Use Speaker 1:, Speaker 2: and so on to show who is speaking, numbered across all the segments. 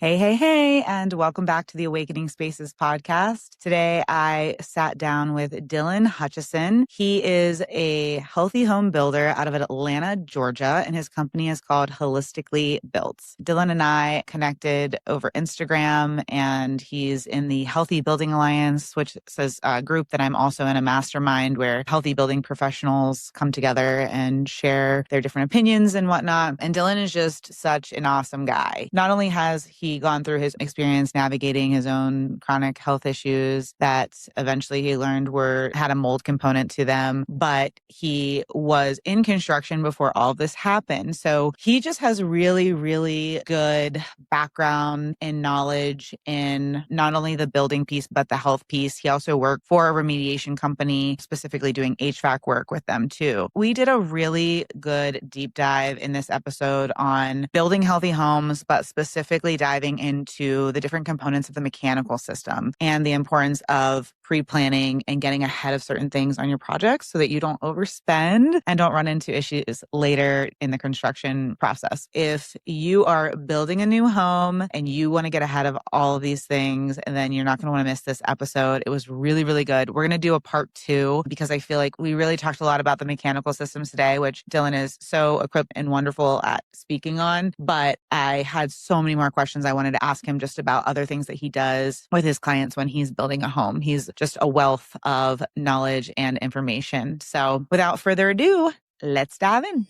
Speaker 1: Hey, hey, hey, and welcome back to the Awakening Spaces podcast. Today, I sat down with Dylan Hutcheson. He is a healthy home builder out of Atlanta, Georgia, and his company is called Holistically Built. Dylan and I connected over Instagram, and he's in the Healthy Building Alliance, which is a group that I'm also in, a mastermind where healthy building professionals come together and share their different opinions and whatnot. And Dylan is just such an awesome guy. Not only has he gone through his experience navigating his own chronic health issues that eventually he learned had a mold component to them, but he was in construction before all of this happened. So he just has really, really good background and knowledge in not only the building piece, but the health piece. He also worked for a remediation company, specifically doing HVAC work with them too. We did a really good deep dive in this episode on building healthy homes, but specifically diving into the different components of the mechanical system and the importance of pre-planning and getting ahead of certain things on your projects so that you don't overspend and don't run into issues later in the construction process. If you are building a new home and you want to get ahead of all of these things, and then you're not going to want to miss this episode. It was really, really good. We're going to do a part 2 because I feel like we really talked a lot about the mechanical systems today, which Dylan is so equipped and wonderful at speaking on. But I had so many more questions I wanted to ask him just about other things that he does with his clients when he's building a home. He's just a wealth of knowledge and information. So without further ado, let's dive in.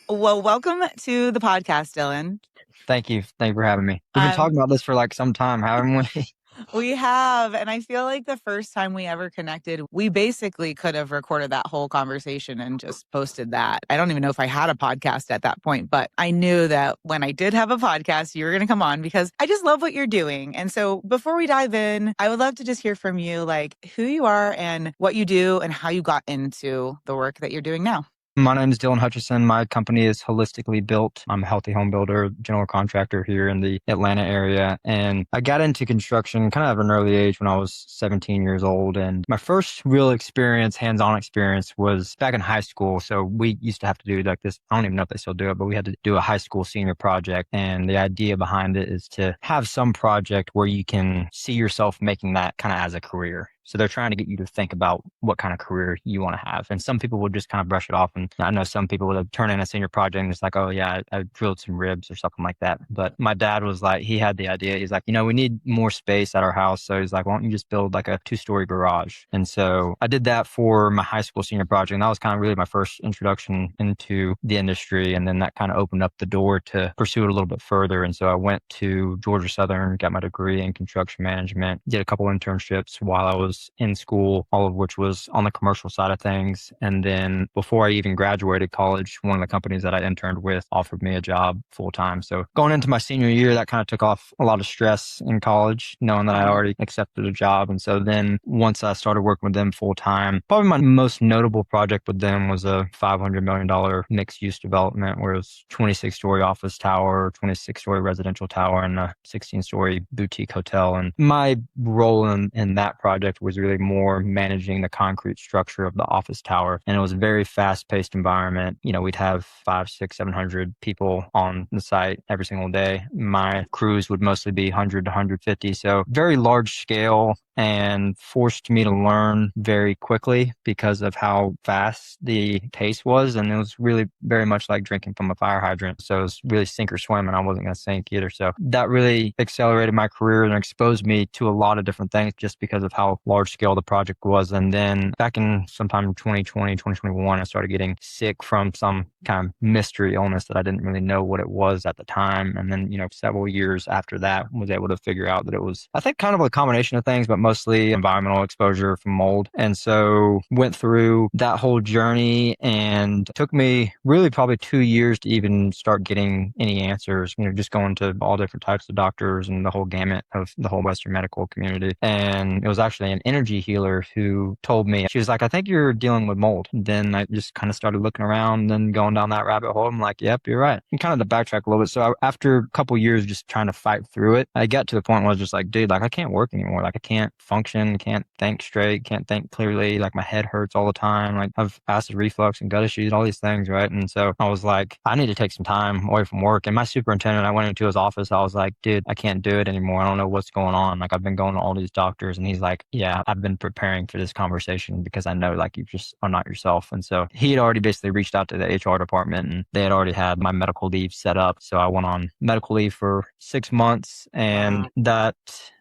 Speaker 1: Well, welcome to the podcast, Dylan.
Speaker 2: Thank you. Thank you for having me. We've been talking about this for like some time, haven't we?
Speaker 1: We have. And I feel like the first time we ever connected, we basically could have recorded that whole conversation and just posted that. I don't even know if I had a podcast at that point, but I knew that when I did have a podcast, you were going to come on because I just love what you're doing. And so before we dive in, I would love to just hear from you, like who you are and what you do and how you got into the work that you're doing now.
Speaker 2: My name is Dylan Hutcheson. My company is Holistically Built. I'm a healthy home builder, general contractor here in the Atlanta area. And I got into construction kind of at an early age when I was 17 years old. And my first real experience, hands-on experience, was back in high school. So we used to have to do like this. I don't even know if they still do it, but we had to do a high school senior project. And the idea behind it is to have some project where you can see yourself making that kind of as a career. So they're trying to get you to think about what kind of career you want to have. And some people would just kind of brush it off. And I know some people would turn in a senior project and it's like, oh yeah, I drilled some ribs or something like that. But my dad was like, he had the idea. He's like, we need more space at our house. So he's like, why don't you just build like a 2-story garage? And so I did that for my high school senior project. And that was kind of really my first introduction into the industry. And then that kind of opened up the door to pursue it a little bit further. And so I went to Georgia Southern, got my degree in construction management, did a couple internships while I was in school, all of which was on the commercial side of things. And then before I even graduated college, one of the companies that I interned with offered me a job full time. So going into my senior year, that kind of took off a lot of stress in college, knowing that I already accepted a job. And so then once I started working with them full time, probably my most notable project with them was a $500 million mixed use development where it was 26-story office tower, 26-story residential tower, and a 16-story boutique hotel. And my role in that project was really more managing the concrete structure of the office tower. And it was a very fast-paced environment. We'd have 500, 600, 700 people on the site every single day. My crews would mostly be 100 to 150. So very large scale and forced me to learn very quickly because of how fast the pace was. And it was really very much like drinking from a fire hydrant. So it was really sink or swim, and I wasn't going to sink either. So that really accelerated my career and exposed me to a lot of different things just because of how large scale the project was. And then back in sometime in 2020, 2021, I started getting sick from some kind of mystery illness that I didn't really know what it was at the time. And then, several years after that, was able to figure out that it was, I think, kind of a combination of things, but mostly environmental exposure from mold. And so went through that whole journey, and it took me really probably 2 years to even start getting any answers, just going to all different types of doctors and the whole gamut of the whole Western medical community. And it was actually an energy healer who told me, she was like, I think you're dealing with mold. Then I just kind of started looking around and going down that rabbit hole. I'm like, yep, you're right. And kind of to backtrack a little bit. So after a couple years just trying to fight through it, I got to the point where I was just like, dude, like I can't work anymore. Like I can't can't function, can't think straight, can't think clearly. Like my head hurts all the time. Like I've acid reflux and gut issues, all these things, right? And so I was like, I need to take some time away from work. And my superintendent, I went into his office. I was like, dude, I can't do it anymore. I don't know what's going on. Like I've been going to all these doctors. And he's like, yeah, I've been preparing for this conversation because I know like you just are not yourself. And so he had already basically reached out to the HR department and they had already had my medical leave set up. So I went on medical leave for 6 months and that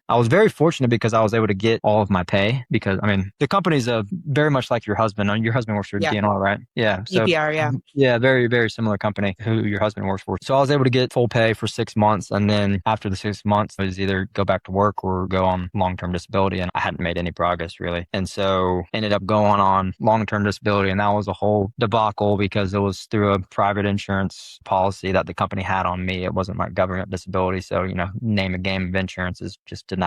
Speaker 2: I was very fortunate because I was able to get all of my pay because, I mean, the company's very much like your husband. Your husband works for DNR, right? Yeah. So,
Speaker 1: EPR, yeah.
Speaker 2: Yeah, very, very similar company who your husband works for. So I was able to get full pay for 6 months. And then after the 6 months, I was either go back to work or go on long-term disability. And I hadn't made any progress really. And so ended up going on long-term disability. And that was a whole debacle because it was through a private insurance policy that the company had on me. It wasn't like government disability. So, name a game of insurance is just deny.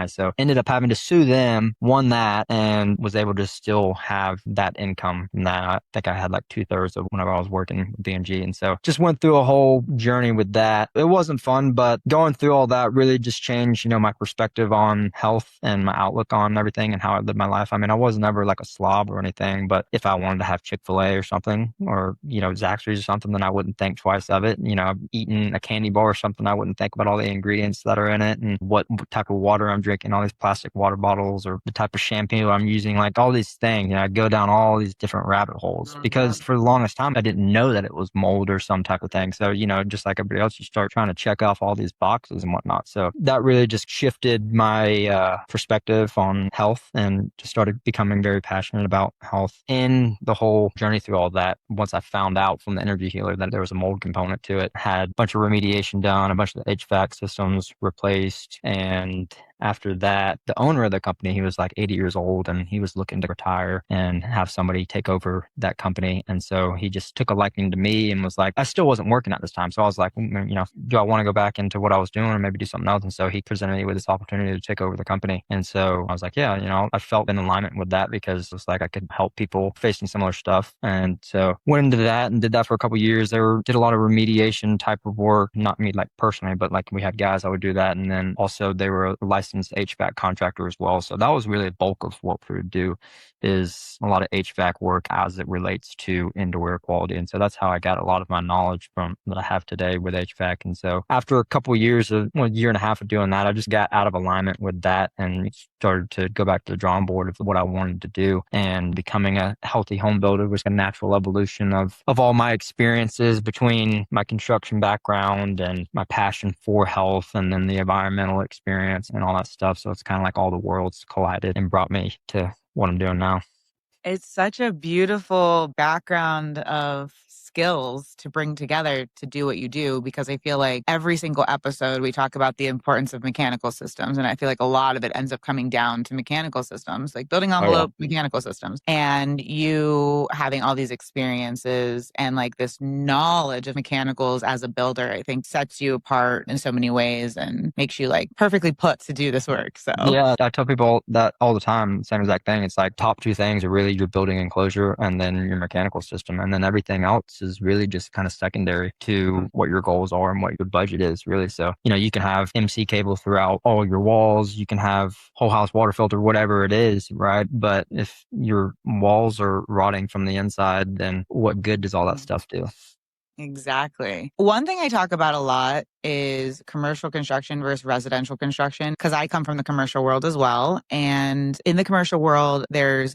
Speaker 2: So ended up having to sue them, won that, and was able to still have that income from that. I think I had like 2/3 of whenever I was working with BMG. And so just went through a whole journey with that. It wasn't fun, but going through all that really just changed, my perspective on health and my outlook on everything and how I live my life. I mean, I was never like a slob or anything, but if I wanted to have Chick-fil-A or something or, Zaxby's or something, then I wouldn't think twice of it. Eating a candy bar or something, I wouldn't think about all the ingredients that are in it and what type of water I'm drinking, all these plastic water bottles or the type of shampoo I'm using, like all these things. I go down all these different rabbit holes because for the longest time, I didn't know that it was mold or some type of thing. So, just like everybody else, you start trying to check off all these boxes and whatnot. So that really just shifted my perspective on health and just started becoming very passionate about health. In the whole journey through all that, once I found out from the energy healer that there was a mold component to it, had a bunch of remediation done, a bunch of the HVAC systems replaced, and after that, the owner of the company, he was like 80 years old and he was looking to retire and have somebody take over that company. And so he just took a liking to me and was like, I still wasn't working at this time. So I was like, do I want to go back into what I was doing or maybe do something else? And so he presented me with this opportunity to take over the company. And so I was like, yeah, I felt in alignment with that because it was like I could help people facing similar stuff. And so went into that and did that for a couple of years. Did a lot of remediation type of work, not me like personally, but like we had guys that would do that. And then also they were licensed HVAC contractor as well. So that was really the bulk of what we would do is a lot of HVAC work as it relates to indoor air quality. And so that's how I got a lot of my knowledge from that I have today with HVAC. And so after a couple of years a year and a half of doing that, I just got out of alignment with that and started to go back to the drawing board of what I wanted to do. And becoming a healthy home builder was a natural evolution of all my experiences between my construction background and my passion for health and then the environmental experience and all that stuff. So it's kind of like all the worlds collided and brought me to what I'm doing now.
Speaker 1: It's such a beautiful background of skills to bring together to do what you do, because I feel like every single episode we talk about the importance of mechanical systems. And I feel like a lot of it ends up coming down to mechanical systems, like building envelope, mechanical systems. And you having all these experiences and like this knowledge of mechanicals as a builder, I think sets you apart in so many ways and makes you like perfectly put to do this work. So
Speaker 2: yeah, I tell people that all the time, same exact thing. It's like top two things are really your building enclosure and then your mechanical system. And then everything else is really just kind of secondary to what your goals are and what your budget is really. So, you can have MC cable throughout all your walls. You can have whole house water filter, whatever it is, right? But if your walls are rotting from the inside, then what good does all that stuff do?
Speaker 1: Exactly. One thing I talk about a lot is commercial construction versus residential construction, because I come from the commercial world as well. And in the commercial world,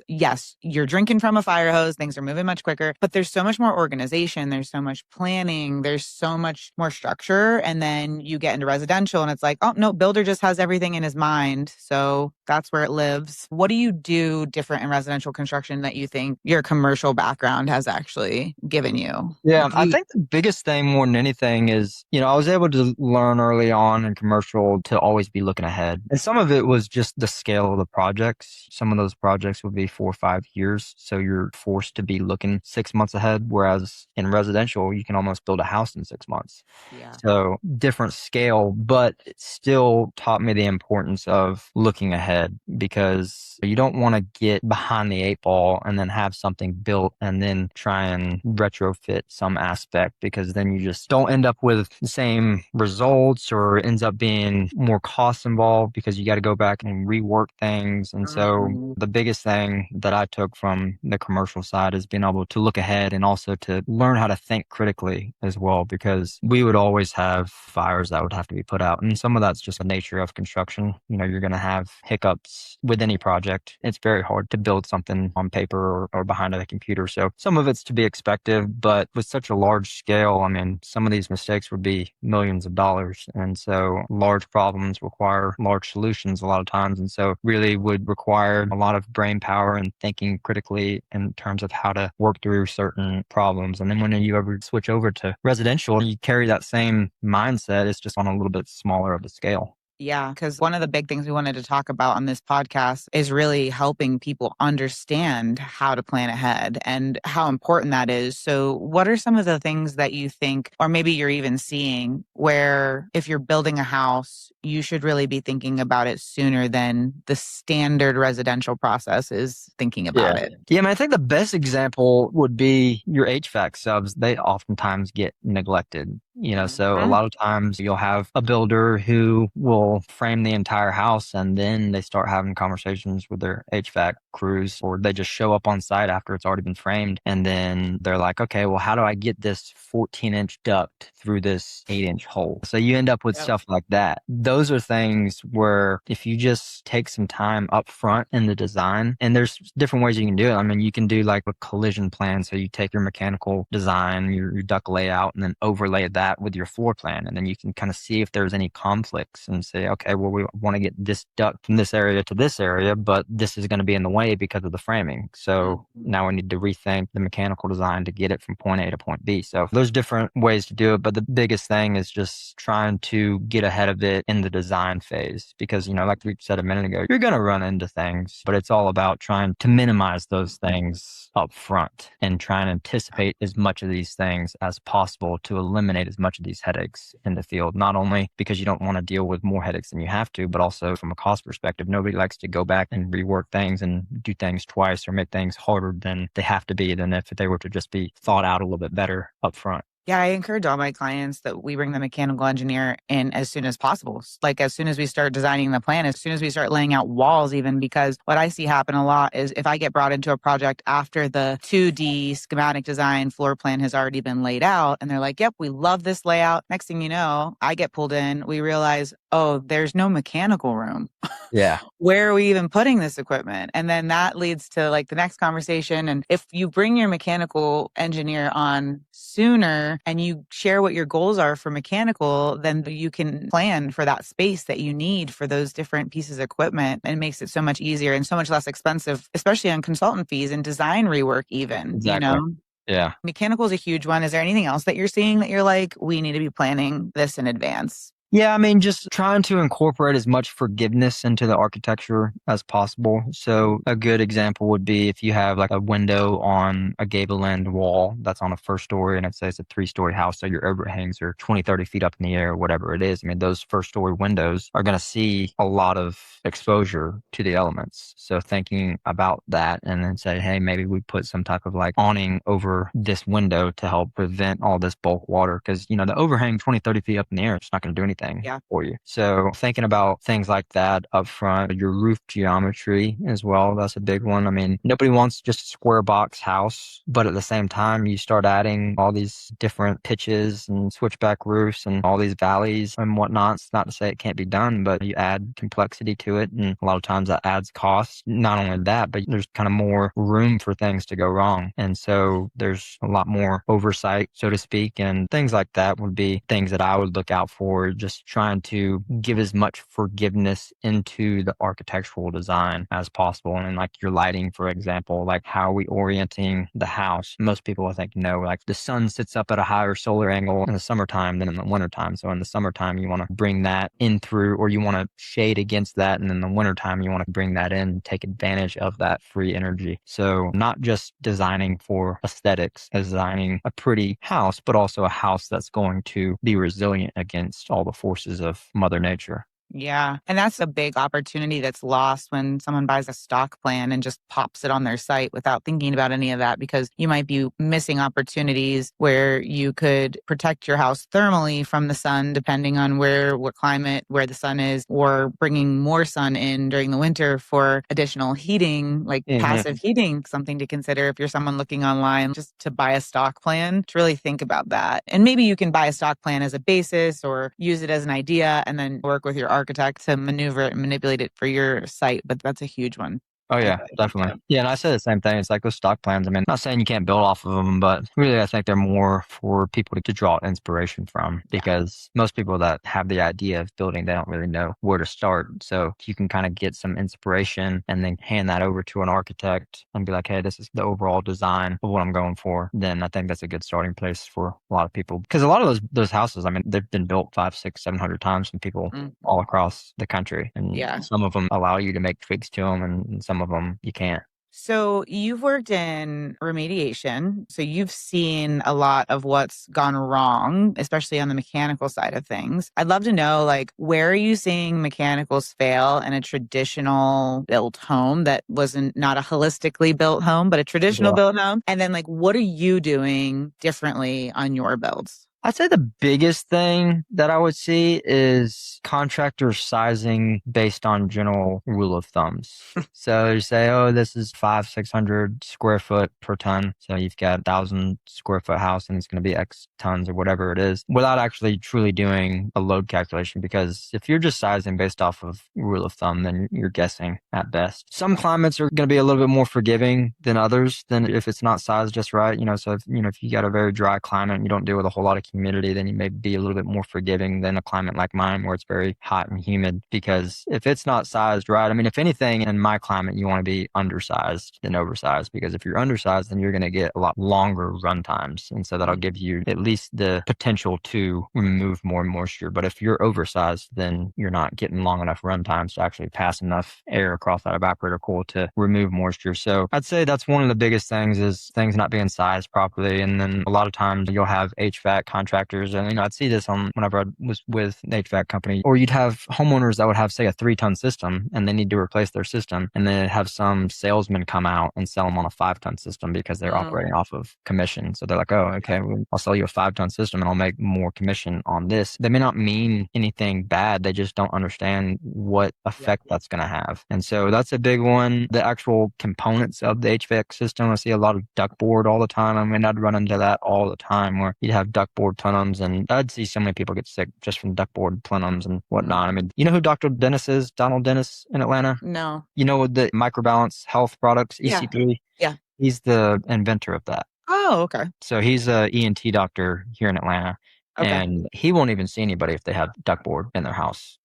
Speaker 1: yes, you're drinking from a fire hose, things are moving much quicker, but there's so much more organization, there's so much planning, there's so much more structure. And then you get into residential and it's like, oh no, builder just has everything in his mind. So that's where it lives. What do you do different in residential construction that you think your commercial background has actually given you?
Speaker 2: Yeah, I think the biggest thing more than anything is, I was able to learn early on in commercial to always be looking ahead. And some of it was just the scale of the projects. Some of those projects would be 4 or 5 years. So you're forced to be looking 6 months ahead. Whereas in residential, you can almost build a house in 6 months.
Speaker 1: Yeah.
Speaker 2: So different scale, but it still taught me the importance of looking ahead because you don't want to get behind the 8 ball and then have something built and then try and retrofit some aspect, because then you just don't end up with the same results or ends up being more cost involved because you got to go back and rework things. And so
Speaker 1: Mhm.
Speaker 2: the biggest thing that I took from the commercial side is being able to look ahead and also to learn how to think critically as well, because we would always have fires that would have to be put out. And some of that's just the nature of construction. You're going to have hiccups with any project. It's very hard to build something on paper or behind a computer. So some of it's to be expected, but with such a large scale, I mean, some of these mistakes would be millions of dollars. And so large problems require large solutions a lot of times. And so really would require a lot of brain power and thinking critically in terms of how to work through certain problems. And then when you ever switch over to residential, you carry that same mindset. It's just on a little bit smaller of a scale.
Speaker 1: Yeah, because one of the big things we wanted to talk about on this podcast is really helping people understand how to plan ahead and how important that is. So, what are some of the things that you think, or maybe you're even seeing, where if you're building a house, you should really be thinking about it sooner than the standard residential process is thinking about it?
Speaker 2: Yeah, I mean, I think the best example would be your HVAC subs. They oftentimes get neglected. So a
Speaker 1: Mhm.
Speaker 2: lot of times you'll have a builder who will frame the entire house and then they start having conversations with their HVAC crews, or they just show up on site after it's already been framed. And then they're like, okay, well, how do I get this 14-inch duct through this 8-inch hole? So you end up with
Speaker 1: Yep.
Speaker 2: stuff like that. Those are things where if you just take some time up front in the design, and there's different ways you can do it. I mean, you can do like a collision plan. So you take your mechanical design, your duct layout, and then overlay that with your floor plan. And then you can kind of see if there's any conflicts and say, okay, well, we want to get this duct from this area to this area, but this is going to be in the way because of the framing. So now we need to rethink the mechanical design to get it from point A to point B. So there's different ways to do it. But the biggest thing is just trying to get ahead of it in the design phase, because, like we said a minute ago, you're going to run into things, but it's all about trying to minimize those things up front and try and anticipate as much of these things as possible to eliminate as much of these headaches in the field. Not only because you don't want to deal with more headaches than you have to, but also from a cost perspective. Nobody likes to go back and rework things and do things twice or make things harder than they have to be than if they were to just be thought out a little bit better up front.
Speaker 1: Yeah, I encourage all my clients that we bring the mechanical engineer in as soon as possible. Like as soon as we start designing the plan, as soon as we start laying out walls, even, because what I see happen a lot is if I get brought into a project after the 2D schematic design floor plan has already been laid out and they're like, yep, we love this layout. Next thing you know, I get pulled in. We realize, oh, there's no mechanical room.
Speaker 2: Yeah.
Speaker 1: Where are we even putting this equipment? And then that leads to like the next conversation. And if you bring your mechanical engineer on sooner and you share what your goals are for mechanical, then you can plan for that space that you need for those different pieces of equipment, and it makes it so much easier and so much less expensive, especially on consultant fees and design rework even,
Speaker 2: Exactly. Yeah.
Speaker 1: Mechanical is a huge one. Is there anything else that you're seeing that you're like, we need to be planning this in advance?
Speaker 2: Yeah, I mean, just trying to incorporate as much forgiveness into the architecture as possible. So a good example would be if you have like a window on a gable end wall that's on a first story and it says a 3-story house, so your overhangs are 20, 30 feet up in the air, or whatever it is. I mean, those first story windows are going to see a lot of exposure to the elements. So thinking about that and then say, hey, maybe we put some type of like awning over this window to help prevent all this bulk water. Because, the overhang 20, 30 feet up in the air, it's not going to do anything for you. So thinking about things like that up front, your roof geometry as well, that's a big one. I mean, nobody wants just a square box house, but at the same time, you start adding all these different pitches and switchback roofs and all these valleys and whatnot. It's not to say it can't be done, but you add complexity to it. And a lot of times that adds cost. Not only that, but there's kind of more room for things to go wrong. And so there's a lot more oversight, so to speak, and things like that would be things that I would look out for, just trying to give as much forgiveness into the architectural design as possible. And like your lighting, for example, like how are we orienting the house? Most people, I think, know like the sun sits up at a higher solar angle in the summertime than in the wintertime. So in the summertime, you want to bring that in through, or you want to shade against that. And in the wintertime, you want to bring that in, take advantage of that free energy. So not just designing for aesthetics, designing a pretty house, but also a house that's going to be resilient against all the forces of Mother Nature.
Speaker 1: Yeah. And that's a big opportunity that's lost when someone buys a stock plan and just pops it on their site without thinking about any of that, because you might be missing opportunities where you could protect your house thermally from the sun, depending on what climate, where the sun is, or bringing more sun in during the winter for additional heating, like passive heating, something to consider if you're someone looking online just to buy a stock plan, to really think about that. And maybe you can buy a stock plan as a basis or use it as an idea and then work with your architect to maneuver it and manipulate it for your site. But that's a huge one.
Speaker 2: Oh, yeah, definitely. Yeah, and I say the same thing. It's like those stock plans. I mean, not saying you can't build off of them, but really, I think they're more for people to draw inspiration from, because most people that have the idea of building, they don't really know where to start. So if you can kind of get some inspiration and then hand that over to an architect and be like, hey, this is the overall design of what I'm going for, then I think that's a good starting place for a lot of people. Because a lot of those houses, I mean, they've been built 500, 600, 700 times from people all across the country. And some of them allow you to make tweaks to them, and some of them you can't.
Speaker 1: So you've worked in remediation, so you've seen a lot of what's gone wrong, especially on the mechanical side of things. I'd love to know, like, where are you seeing mechanicals fail in a traditional built home that wasn't not a holistically built home, but a traditional built home? And then, like, what are you doing differently on your builds?
Speaker 2: I'd say the biggest thing that I would see is contractor sizing based on general rule of thumbs. So you say, oh, this is 500, 600 square foot per ton. So you've got 1,000 square foot house and it's going to be X tons or whatever it is, without actually truly doing a load calculation. Because if you're just sizing based off of rule of thumb, then you're guessing at best. Some climates are going to be a little bit more forgiving than others, than if it's not sized just right. So if you got a very dry climate and you don't deal with a whole lot of humidity, then you may be a little bit more forgiving than a climate like mine where it's very hot and humid. Because if it's not sized right, I mean, if anything, in my climate, you want to be undersized than oversized, because if you're undersized, then you're going to get a lot longer run times. And so that'll give you at least the potential to remove more moisture. But if you're oversized, then you're not getting long enough run times to actually pass enough air across that evaporator coil to remove moisture. So I'd say that's one of the biggest things, is things not being sized properly. And then a lot of times you'll have HVAC contractors, and I'd see this on whenever I was with an HVAC company, or you'd have homeowners that would have, say, a 3-ton system and they need to replace their system, and then have some salesman come out and sell them on a 5-ton system because they're operating off of commission. So they're like, oh, okay, well, I'll sell you a 5-ton system and I'll make more commission on this. They may not mean anything bad, they just don't understand what effect that's going to have. And so that's a big one. The actual components of the HVAC system, I see a lot of ductboard all the time. I mean, I'd run into that all the time, where you'd have ductboard plenums, and I'd see so many people get sick just from ductboard plenums and whatnot. I mean, you know who Dr. Dennis is? Donald Dennis in Atlanta?
Speaker 1: No.
Speaker 2: You know the microbalance health products, EC3?
Speaker 1: Yeah.
Speaker 2: He's the inventor of that.
Speaker 1: Oh, okay.
Speaker 2: So he's a ENT doctor here in Atlanta.
Speaker 1: Okay.
Speaker 2: And he won't even see anybody if they have ductboard in their house.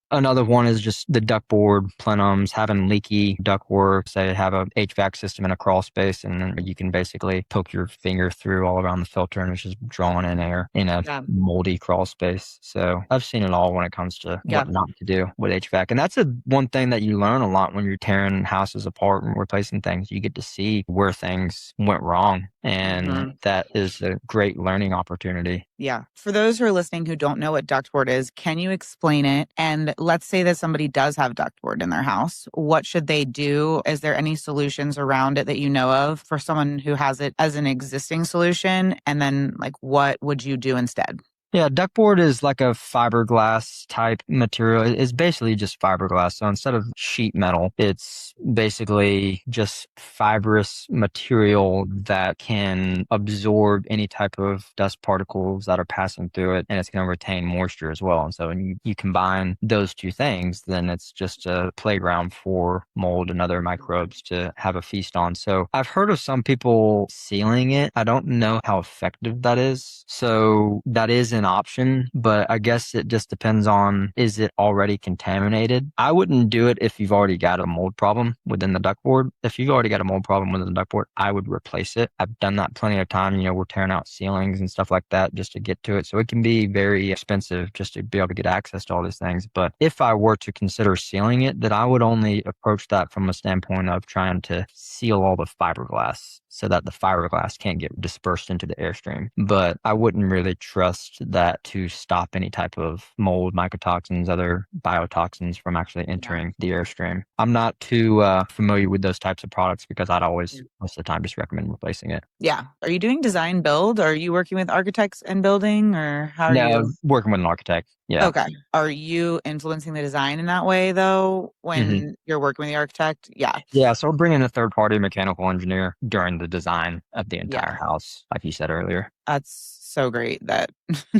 Speaker 2: Another one is just the ductboard plenums, having leaky ductwork. Say have a HVAC system in a crawl space, and then you can basically poke your finger through all around the filter and it's just drawing in air in a moldy crawl space. So I've seen it all when it comes to what not to do with HVAC. And that's one thing that you learn a lot when you're tearing houses apart and replacing things. You get to see where things went wrong. And that is a great learning opportunity.
Speaker 1: Yeah. For those who are listening who don't know what ductboard is, can you explain it? And let's say that somebody does have ductboard in their house. What should they do? Is there any solutions around it that you know of for someone who has it as an existing solution? And then, like, what would you do instead?
Speaker 2: Yeah, ductboard is like a fiberglass type material. It's basically just fiberglass. So instead of sheet metal, it's basically just fibrous material that can absorb any type of dust particles that are passing through it, and it's going to retain moisture as well. And so when you combine those two things, then it's just a playground for mold and other microbes to have a feast on. So I've heard of some people sealing it. I don't know how effective that is. So that is an option, but I guess it just depends on, is it already contaminated? I wouldn't do it if you've already got a mold problem within the ductboard. If you've already got a mold problem within the ductboard, I would replace it. I've done that plenty of time. We're tearing out ceilings and stuff like that just to get to it. So it can be very expensive just to be able to get access to all these things. But if I were to consider sealing it, then I would only approach that from a standpoint of trying to seal all the fiberglass. so that the fiberglass can't get dispersed into the airstream. But I wouldn't really trust that to stop any type of mold, mycotoxins, other biotoxins from actually entering the airstream. I'm not too familiar with those types of products because I'd always, most of the time, just recommend replacing it.
Speaker 1: Yeah. Are you doing design build? Are you working with architects and building, or how are
Speaker 2: No,
Speaker 1: you?
Speaker 2: working with an architect. Yeah.
Speaker 1: Okay. Are you influencing the design in that way though
Speaker 2: hmm
Speaker 1: when you're working with the architect? Yeah.
Speaker 2: Yeah. So we're bringing a third party mechanical engineer during the design of the
Speaker 1: Yeah.
Speaker 2: entire house, like you said earlier.
Speaker 1: That's so great that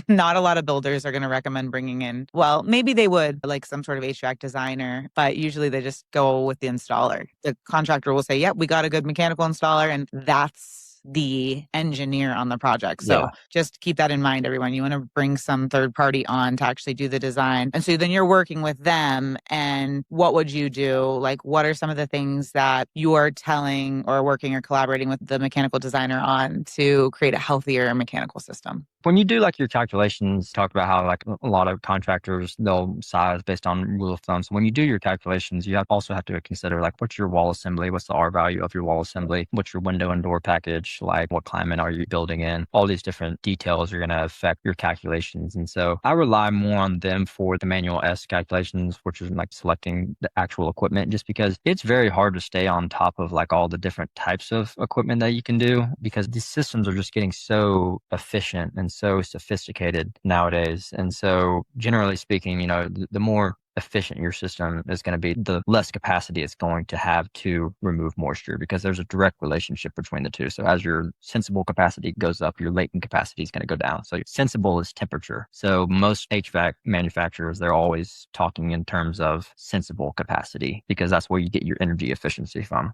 Speaker 1: not a lot of builders are going to recommend bringing in, well, maybe they would, like some sort of HVAC designer, but usually they just go with the installer. The contractor will say, yep, we got a good mechanical installer, and that's the engineer on the project. So
Speaker 2: Yeah.
Speaker 1: just keep that in mind, everyone. You want to bring some third party on to actually do the design. And so then you're working with them. And what would you do? Like, what are some of the things that you are telling or working or collaborating with the mechanical designer on to create a healthier mechanical system?
Speaker 2: When you do like your calculations, talk about how like a lot of contractors, they'll size based on rule of thumb. So when you do your calculations, you also have to consider like what's your wall assembly, what's the R value of your wall assembly, what's your window and door package, like what climate are you building in. All these different details are going to affect your calculations. And so I rely more on them for the manual S calculations, which is like selecting the actual equipment, just because it's very hard to stay on top of like all the different types of equipment that you can do because these systems are just getting so efficient and so sophisticated nowadays. And so generally speaking, the more efficient your system is going to be, the less capacity it's going to have to remove moisture because there's a direct relationship between the two. So as your sensible capacity goes up, your latent capacity is going to go down. So sensible is temperature. So most HVAC manufacturers, they're always talking in terms of sensible capacity because that's where you get your energy efficiency from.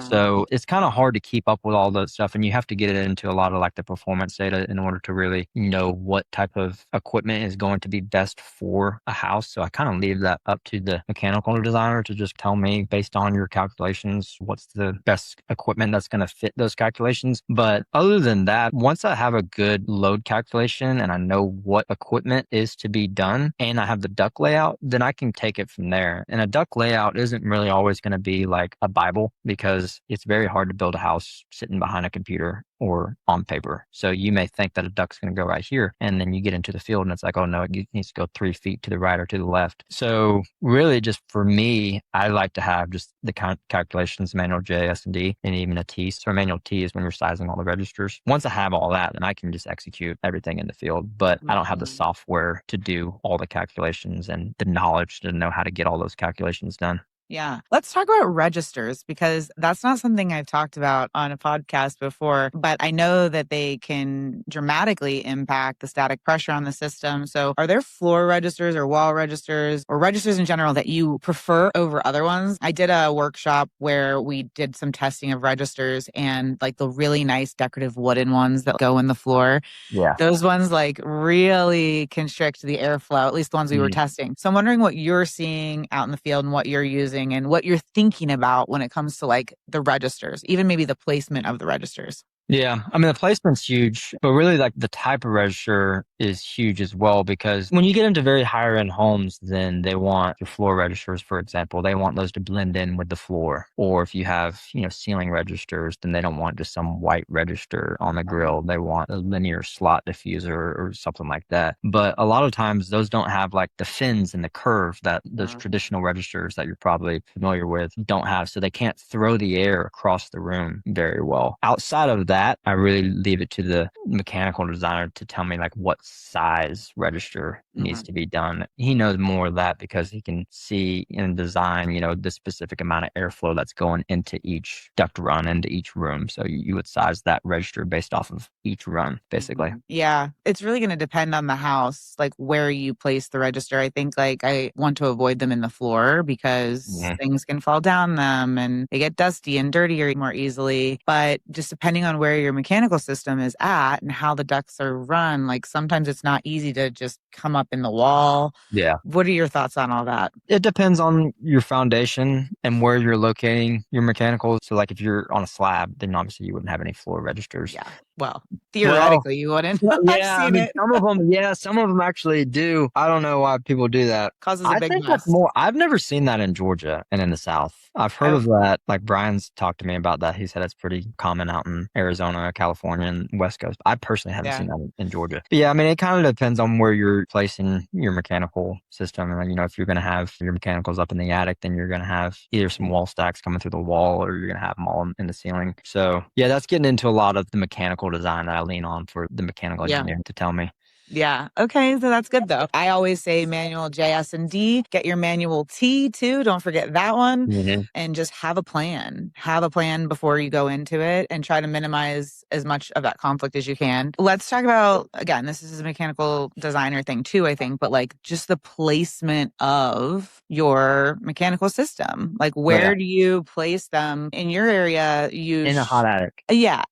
Speaker 2: So it's kind of hard to keep up with all that stuff. And you have to get it into a lot of like the performance data in order to really know what type of equipment is going to be best for a house. So I kind of leave that up to the mechanical designer to just tell me based on your calculations, what's the best equipment that's going to fit those calculations. But other than that, once I have a good load calculation and I know what equipment is to be done and I have the duct layout, then I can take it from there. And a duct layout isn't really always going to be like a Bible because it's very hard to build a house sitting behind a computer or on paper. So you may think that a duct's going to go right here. And then you get into the field and it's like, oh no, it needs to go 3 feet to the right or to the left. So really just for me, I like to have just the calculations, manual J, S, and D, and even a T. So a manual T is when you're sizing all the registers. Once I have all that, then I can just execute everything in the field. But I don't have the software to do all the calculations and the knowledge to know how to get all those calculations done.
Speaker 1: Yeah. Let's talk about registers because that's not something I've talked about on a podcast before, but I know that they can dramatically impact the static pressure on the system. So are there floor registers or wall registers or registers in general that you prefer over other ones? I did a workshop where we did some testing of registers and like the really nice decorative wooden ones that go in the floor.
Speaker 2: Yeah.
Speaker 1: Those ones like really constrict the airflow, at least the ones we were testing. So I'm wondering what you're seeing out in the field and what you're using and what you're thinking about when it comes to like the registers, even maybe the placement of the registers.
Speaker 2: Yeah. I mean, the placement's huge, but really like the type of register is huge as well, because when you get into very higher end homes, then they want your floor registers, for example, they want those to blend in with the floor. Or if you have, ceiling registers, then they don't want just some white register on the grill. They want a linear slot diffuser or something like that. But a lot of times those don't have like the fins and the curve that those traditional registers that you're probably familiar with don't have. So they can't throw the air across the room very well. Outside of that, I really leave it to the mechanical designer to tell me like what size register needs to be done. He knows more of that because he can see and design, the specific amount of airflow that's going into each duct run, into each room. So you would size that register based off of each run, basically.
Speaker 1: Yeah. It's really going to depend on the house, like where you place the register. I think like I want to avoid them in the floor because things can fall down them and they get dusty and dirtier more easily. But just depending on where your mechanical system is at and how the ducts are run, like sometimes it's not easy to just come up in the wall.
Speaker 2: Yeah.
Speaker 1: What are your thoughts on all that?
Speaker 2: It depends on your foundation and where you're locating your mechanical. So like if you're on a slab, then obviously you wouldn't have any floor registers.
Speaker 1: Yeah. Well,
Speaker 2: Well,
Speaker 1: Theoretically, you wouldn't. I've
Speaker 2: yeah, I
Speaker 1: seen
Speaker 2: mean,
Speaker 1: it.
Speaker 2: some of them actually do. I don't know why people do that.
Speaker 1: Causes a
Speaker 2: I
Speaker 1: big
Speaker 2: think that's
Speaker 1: mess.
Speaker 2: more, I've never seen that in Georgia and in the South. I've heard of
Speaker 1: I've
Speaker 2: that. Like Brian's talked to me about that. He said it's pretty common out in Arizona, California, and West Coast. I personally haven't
Speaker 1: yeah.
Speaker 2: seen that in Georgia. But yeah, I mean, it kind of depends on where you're placing your mechanical system. And, if you're going to have your mechanicals up in the attic, then you're going to have either some wall stacks coming through the wall or you're going to have them all in the ceiling. So yeah, that's getting into a lot of the mechanical design that I lean on for the mechanical
Speaker 1: Yeah.
Speaker 2: engineer to tell me.
Speaker 1: Yeah. Okay. So that's good though. I always say manual J, S, and D. Get your manual T too. Don't forget that one.
Speaker 2: Mhm.
Speaker 1: And just have a plan. Have a plan before you go into it and try to minimize as much of that conflict as you can. Let's talk about, again, this is a mechanical designer thing too, I think, but like just the placement of your mechanical system. Like
Speaker 2: Oh, yeah.
Speaker 1: where do you place them in your area?
Speaker 2: In a hot attic.
Speaker 1: Yeah.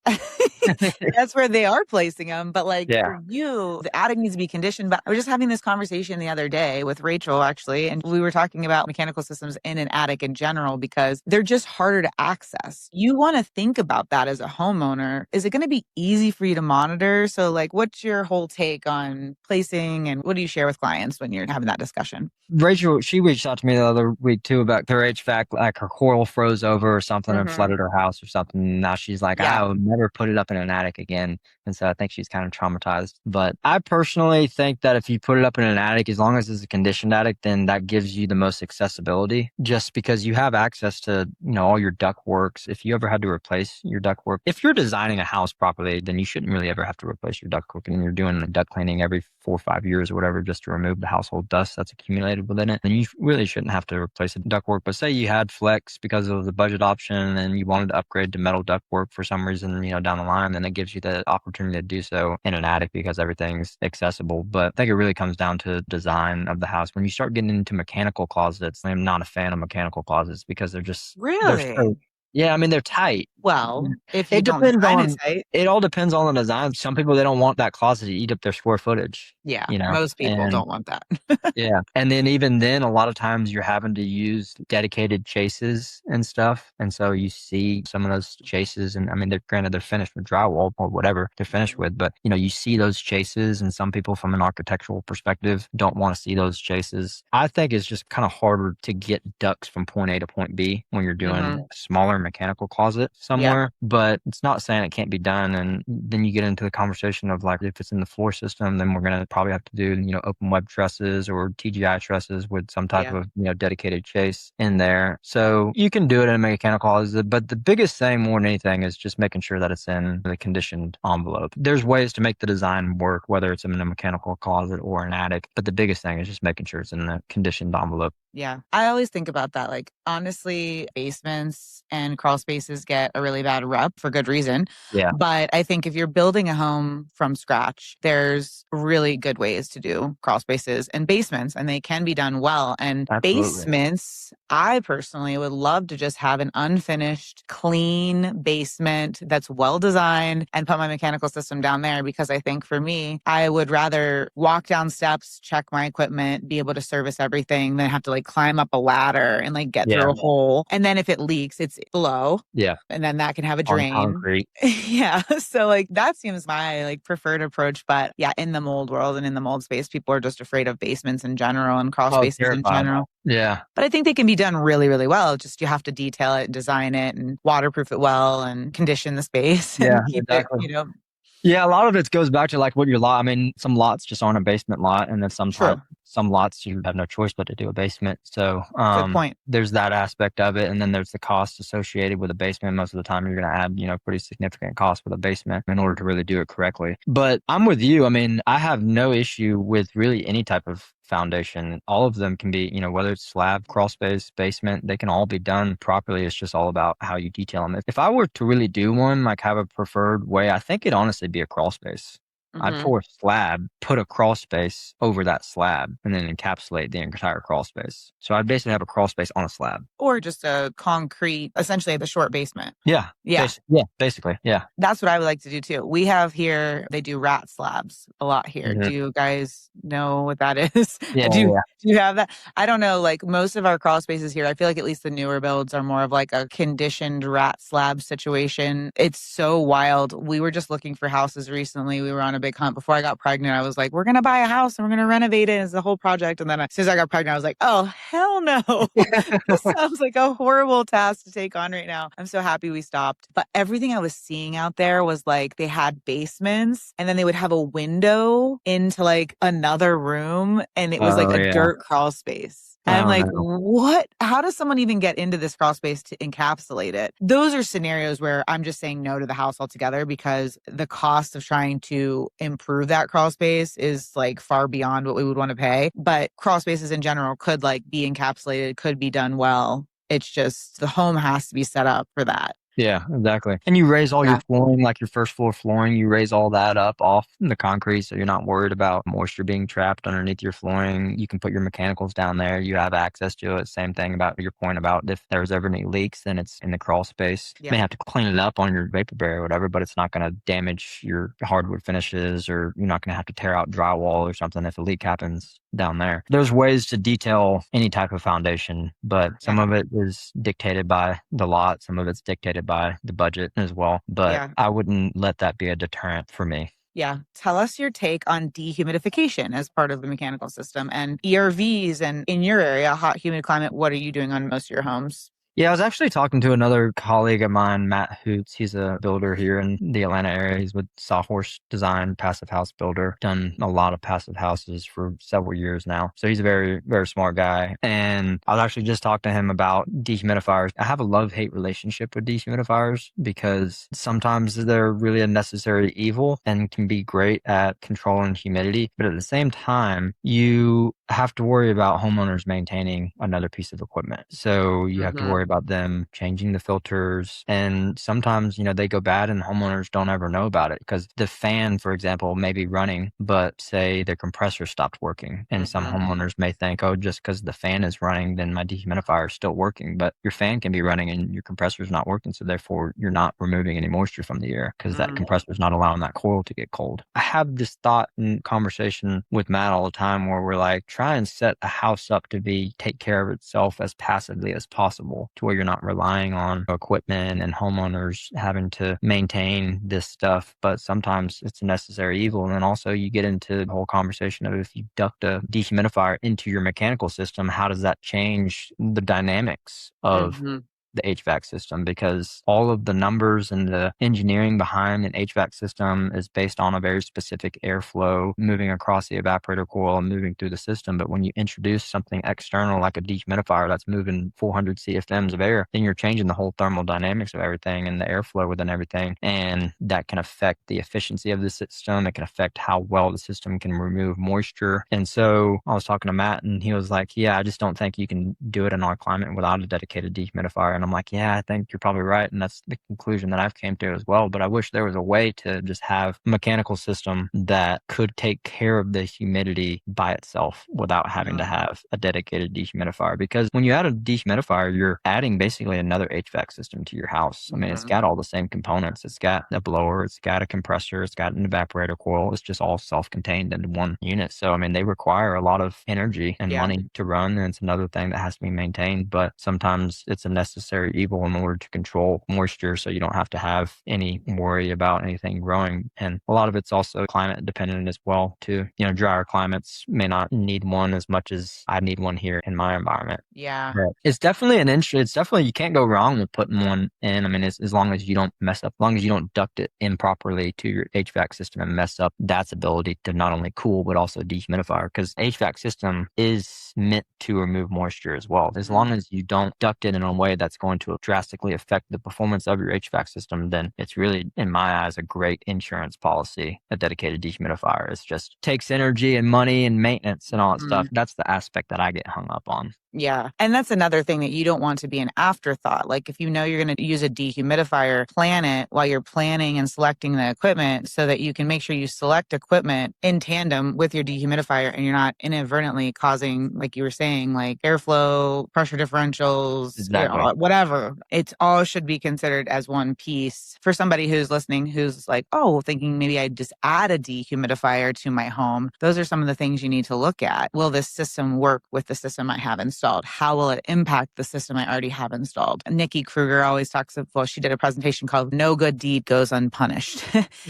Speaker 1: That's where they are placing them. But like
Speaker 2: Yeah.
Speaker 1: for you, the attic needs to be conditioned. But I was just having this conversation the other day with Rachel, actually, and we were talking about mechanical systems in an attic in general because they're just harder to access. You want to think about that as a homeowner. Is it going to be easy for you to monitor? So, like, what's your whole take on placing and what do you share with clients when you're having that discussion?
Speaker 2: Rachel, she reached out to me the other week too about her HVAC, like her coil froze over or something and
Speaker 1: Mm-hmm.
Speaker 2: flooded her house or something. Now she's like,
Speaker 1: Yeah.
Speaker 2: I will never put it up in an attic again. And so I think she's kind of traumatized. But I personally think that if you put it up in an attic, as long as it's a conditioned attic, then that gives you the most accessibility just because you have access to, all your duct works. If you ever had to replace your duct work, if you're designing a house properly, then you shouldn't really ever have to replace your duct work. And you're doing the duct cleaning every 4 or 5 years or whatever, just to remove the household dust that's accumulated within it, then you really shouldn't have to replace the ductwork. But say you had flex because of the budget option and you wanted to upgrade to metal ductwork for some reason, down the line, then it gives you the opportunity to do so in an attic because everything's accessible. But I think it really comes down to design of the house. When you start getting into mechanical closets, I'm not a fan of mechanical closets because they're
Speaker 1: Really?
Speaker 2: so, yeah, I mean, they're tight.
Speaker 1: Well, if you
Speaker 2: It
Speaker 1: don't
Speaker 2: depends
Speaker 1: design it
Speaker 2: on,
Speaker 1: tight,
Speaker 2: it all depends on the design. Some people, they don't want that closet to eat up their square footage,
Speaker 1: yeah, most people
Speaker 2: and
Speaker 1: don't want that.
Speaker 2: yeah. And then even then, a lot of times you're having to use dedicated chases and stuff. And so you see some of those chases and I mean, they're finished with drywall or whatever they're finished with, but you see those chases and some people from an architectural perspective don't want to see those chases. I think it's just kind of harder to get ducts from point A to point B when you're doing
Speaker 1: Mm-hmm.
Speaker 2: a smaller mechanical closet
Speaker 1: Yeah.
Speaker 2: somewhere, but it's not saying it can't be done. And then you get into the conversation of like, if it's in the floor system, then we're going to probably have to do, open web trusses or TGI trusses with some type
Speaker 1: Yeah.
Speaker 2: of, dedicated chase in there. So you can do it in a mechanical closet, but the biggest thing more than anything is just making sure that it's in the conditioned envelope. There's ways to make the design work, whether it's in a mechanical closet or an attic, but the biggest thing is just making sure it's in the conditioned envelope.
Speaker 1: Yeah. I always think about that. Like, honestly, basements and crawl spaces get a really bad rep for good reason.
Speaker 2: Yeah,
Speaker 1: But I think if you're building a home from scratch, there's really good ways to do crawl spaces and basements, and they can be done well. And
Speaker 2: absolutely.
Speaker 1: basements, I personally would love to just have an unfinished, clean basement that's well designed and put my mechanical system down there because I think for me, I would rather walk down steps, check my equipment, be able to service everything than have to like climb up a ladder and like get
Speaker 2: Yeah,
Speaker 1: through a hole. And then if it leaks, it's below.
Speaker 2: yeah,
Speaker 1: And then that can have a
Speaker 2: on
Speaker 1: drain.
Speaker 2: concrete.
Speaker 1: Yeah. So like that seems my like preferred approach. But yeah, in the mold world and in the mold space, people are just afraid of basements in general and crawl
Speaker 2: Oh,
Speaker 1: spaces in
Speaker 2: terrified.
Speaker 1: general.
Speaker 2: Yeah.
Speaker 1: But I think they can be done really, really well. Just you have to detail it, design it, and waterproof it well and condition the space
Speaker 2: Yeah,
Speaker 1: and keep it,
Speaker 2: exactly. Yeah, a lot of it goes back to like what your lot. I mean, some lots just aren't a basement lot, and then
Speaker 1: true.
Speaker 2: some lots you have no choice but to do a basement. So
Speaker 1: Good point.
Speaker 2: there's that aspect of it, and then there's the cost associated with a basement. Most of the time, you're going to add pretty significant cost with a basement in order to really do it correctly. But I'm with you. I mean, I have no issue with really any type of foundation. All of them can be, whether it's slab, crawl space, basement, they can all be done properly. It's just all about how you detail them. If I were to really do one, like have a preferred way, I think it'd honestly be a crawl space. I'd
Speaker 1: Hmm.
Speaker 2: pour a slab, put a crawl space over that slab, and then encapsulate the entire crawl space. So I'd basically have a crawl space on a slab.
Speaker 1: Or just a concrete, essentially the short basement.
Speaker 2: Yeah.
Speaker 1: Yeah.
Speaker 2: Basically. Yeah.
Speaker 1: That's what I would like to do too. We have here, they do rat slabs a lot here.
Speaker 2: Hmm.
Speaker 1: Do you guys know what that is?
Speaker 2: Yeah.
Speaker 1: Do
Speaker 2: Yeah.
Speaker 1: you have that? I don't know. Like most of our crawl spaces here, I feel like at least the newer builds are more of like a conditioned rat slab situation. It's so wild. We were just looking for houses recently. We were on a big hunt. Before I got pregnant, I was like, we're going to buy a house and we're going to renovate it. It's the whole project. And then as soon as I got pregnant, I was like, oh, hell no. This sounds like a horrible task to take on right now. I'm so happy we stopped. But everything I was seeing out there was like they had basements and then they would have a window into like another room and it was like
Speaker 2: Oh,
Speaker 1: a
Speaker 2: yeah.
Speaker 1: dirt crawl space. And I'm
Speaker 2: Oh,
Speaker 1: like,
Speaker 2: no.
Speaker 1: what? How does someone even get into this crawl space to encapsulate it? Those are scenarios where I'm just saying no to the house altogether because the cost of trying to improve that crawl space is like far beyond what we would want to pay. But crawl spaces in general could like be encapsulated, could be done well. It's just the home has to be set up for that.
Speaker 2: Yeah, exactly. And you raise all your
Speaker 1: Yeah.
Speaker 2: flooring, like your first floor flooring, you raise all that up off the concrete so you're not worried about moisture being trapped underneath your flooring. You can put your mechanicals down there. You have access to it. Same thing about your point about if there's ever any leaks, then it's in the crawl space. You may have to clean it up on your vapor barrier or whatever, but it's not going to damage your hardwood finishes or you're not going to have to tear out drywall or something if a leak happens down there. There's ways to detail any type of foundation, but some of it is dictated by the lot. Some of it's dictated by the budget as well. But I wouldn't let that be a deterrent for me.
Speaker 1: Yeah. Tell us your take on dehumidification as part of the mechanical system and ERVs. And in your area, hot, humid climate, what are you doing on most of your homes?
Speaker 2: Yeah, I was actually talking to another colleague of mine, Matt Hoots. He's a builder here in the Atlanta area. He's with Sawhorse Design, passive house builder, done a lot of passive houses for several years now. So he's a very, very smart guy. And I was actually just talking to him about dehumidifiers. I have a love-hate relationship with dehumidifiers because sometimes they're really a necessary evil and can be great at controlling humidity. But at the same time, you have to worry about homeowners maintaining another piece of equipment. So you have to worry about them changing the filters. And sometimes, they go bad and homeowners don't ever know about it because the fan, for example, may be running, but say the compressor stopped working. And some homeowners may think, oh, just because the fan is running, then my dehumidifier is still working. But your fan can be running and your compressor is not working. So therefore, you're not removing any moisture from the air because that compressor is not allowing that coil to get cold. I have this thought and conversation with Matt all the time where we're like, try and set a house up to take care of itself as passively as possible to where you're not relying on equipment and homeowners having to maintain this stuff. But sometimes it's a necessary evil. And then also you get into the whole conversation of if you duct a dehumidifier into your mechanical system, how does that change the dynamics of the HVAC system? Because all of the numbers and the engineering behind an HVAC system is based on a very specific airflow moving across the evaporator coil and moving through the system. But when you introduce something external like a dehumidifier that's moving 400 CFMs of air, then you're changing the whole thermal dynamics of everything and the airflow within everything. And that can affect the efficiency of the system. It can affect how well the system can remove moisture. And so I was talking to Matt and he was like, yeah, I just don't think you can do it in our climate without a dedicated dehumidifier. And I'm like, yeah, I think you're probably right. And that's the conclusion that I've came to as well. But I wish there was a way to just have a mechanical system that could take care of the humidity by itself without having to have a dedicated dehumidifier. Because when you add a dehumidifier, you're adding basically another HVAC system to your house. I mean, it's got all the same components. It's got a blower, it's got a compressor, it's got an evaporator coil. It's just all self-contained into one unit. So, I mean, they require a lot of energy and money to run. And it's another thing that has to be maintained. But sometimes it's a necessary evil in order to control moisture so you don't have to have any worry about anything growing. And a lot of it's also climate dependent as well too. Drier climates may not need one as much as I need one here in my environment.
Speaker 1: Yeah.
Speaker 2: But it's definitely it's definitely, you can't go wrong with putting one in. I mean, as long as you don't mess up, as long as you don't duct it improperly to your HVAC system and mess up that's ability to not only cool, but also dehumidifier, because HVAC system is meant to remove moisture as well. As long as you don't duct it in a way that's going to drastically affect the performance of your HVAC system, then it's really, in my eyes, a great insurance policy. A dedicated dehumidifier. It just takes energy and money and maintenance and all that stuff. That's the aspect that I get hung up on.
Speaker 1: Yeah. And that's another thing that you don't want to be an afterthought. Like if you know you're going to use a dehumidifier, plan it while you're planning and selecting the equipment so that you can make sure you select equipment in tandem with your dehumidifier and you're not inadvertently causing, like you were saying, like airflow, pressure differentials,
Speaker 2: Exactly.
Speaker 1: whatever. It all should be considered as one piece for somebody who's listening, who's like, oh, thinking maybe I just add a dehumidifier to my home. Those are some of the things you need to look at. Will this system work with the system I have installed? How will it impact the system I already have installed? Nikki Kruger always talks of, well, she did a presentation called No Good Deed Goes Unpunished.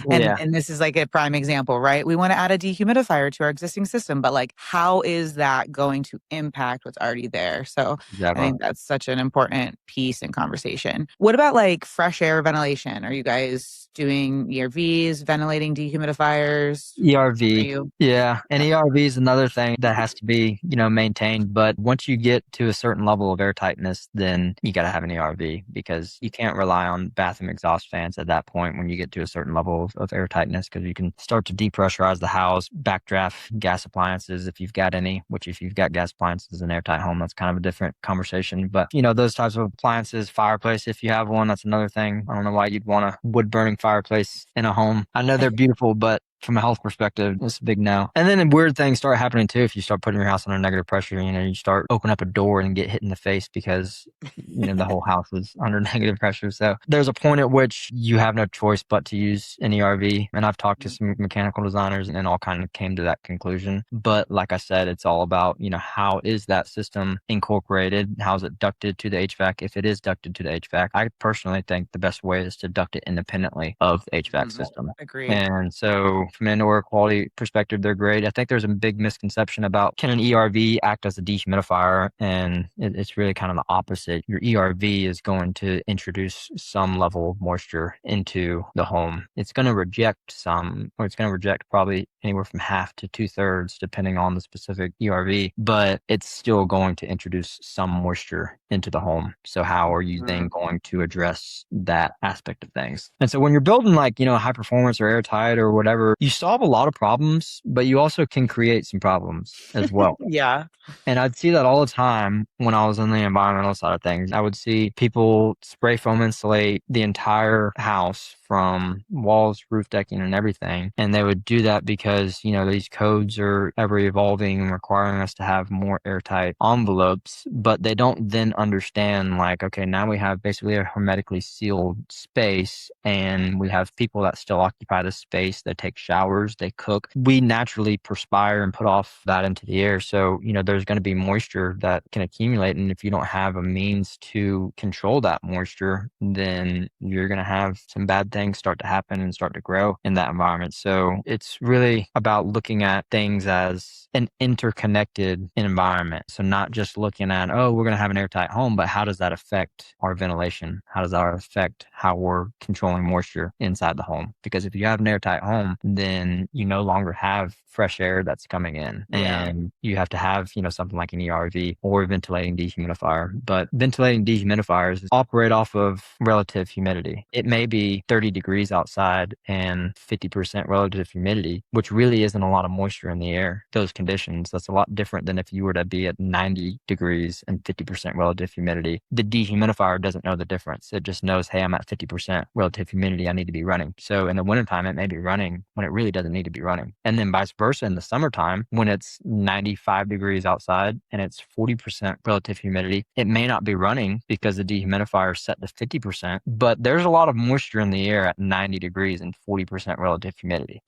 Speaker 2: Yeah,
Speaker 1: and this is like a prime example, right? We want to add a dehumidifier to our existing system, but like, how is that going to impact what's already there? So I
Speaker 2: exactly.
Speaker 1: think that's such an important piece in conversation. What about like fresh air ventilation? Are you guys doing ERVs, ventilating dehumidifiers? Are
Speaker 2: ERV.
Speaker 1: you?
Speaker 2: Yeah. And
Speaker 1: Yeah.
Speaker 2: ERV is another thing that has to be, maintained. But once you get to a certain level of airtightness, then you got to have an ERV because you can't rely on bathroom exhaust fans at that point when you get to a certain level of airtightness because you can start to depressurize the house, backdraft gas appliances if you've got any, which if you've got gas appliances in an airtight home, that's kind of a different conversation. But, those types of appliances, fireplace, if you have one, that's another thing. I don't know why you'd want a wood burning fireplace in a home. I know they're beautiful, but from a health perspective, it's a big no. And then weird things start happening too. If you start putting your house under negative pressure, you start open up a door and get hit in the face because, the whole house is under negative pressure. So there's a point at which you have no choice but to use an ERV. And I've talked to some mechanical designers and all kind of came to that conclusion. But like I said, it's all about, how is that system incorporated? How is it ducted to the HVAC? If it is ducted to the HVAC, I personally think the best way is to duct it independently of the HVAC system.
Speaker 1: Agreed.
Speaker 2: And so from an indoor quality perspective, they're great. I think there's a big misconception about can an ERV act as a dehumidifier? And it's really kind of the opposite. Your ERV is going to introduce some level of moisture into the home. It's going to reject some, or it's going to reject probably anywhere from half to 2/3, depending on the specific ERV, but it's still going to introduce some moisture into the home. So how are you then going to address that aspect of things? And so when you're building like, high performance or airtight or whatever, you solve a lot of problems, but you also can create some problems as well.
Speaker 1: Yeah.
Speaker 2: And I'd see that all the time when I was on the environmental side of things. I would see people spray foam insulate the entire house from walls, roof decking, and everything. And they would do that because, these codes are ever evolving and requiring us to have more airtight envelopes, but they don't then understand like, okay, now we have basically a hermetically sealed space and we have people that still occupy the space. They take showers, they cook. We naturally perspire and put off that into the air. So, there's going to be moisture that can accumulate. And if you don't have a means to control that moisture, then you're going to have some bad things start to happen and start to grow in that environment. So it's really about looking at things as an interconnected environment. So not just looking at, oh, we're going to have an airtight home, but how does that affect our ventilation? How does that affect how we're controlling moisture inside the home? Because if you have an airtight home, then you no longer have fresh air that's coming in.
Speaker 1: Yeah.
Speaker 2: And you have to have, something like an ERV or ventilating dehumidifier. But ventilating dehumidifiers operate off of relative humidity. It may be 30 degrees outside and 50% relative humidity, which really isn't a lot of moisture in the air. Those conditions, that's a lot different than if you were to be at 90 degrees and 50% relative humidity. The dehumidifier doesn't know the difference. It just knows, hey, I'm at 50% relative humidity. I need to be running. So in the wintertime, it may be running when it really doesn't need to be running. And then vice versa in the summertime, when it's 95 degrees outside and it's 40% relative humidity, it may not be running because the dehumidifier is set to 50%, but there's a lot of moisture in the air at 90 degrees and 40% relative humidity.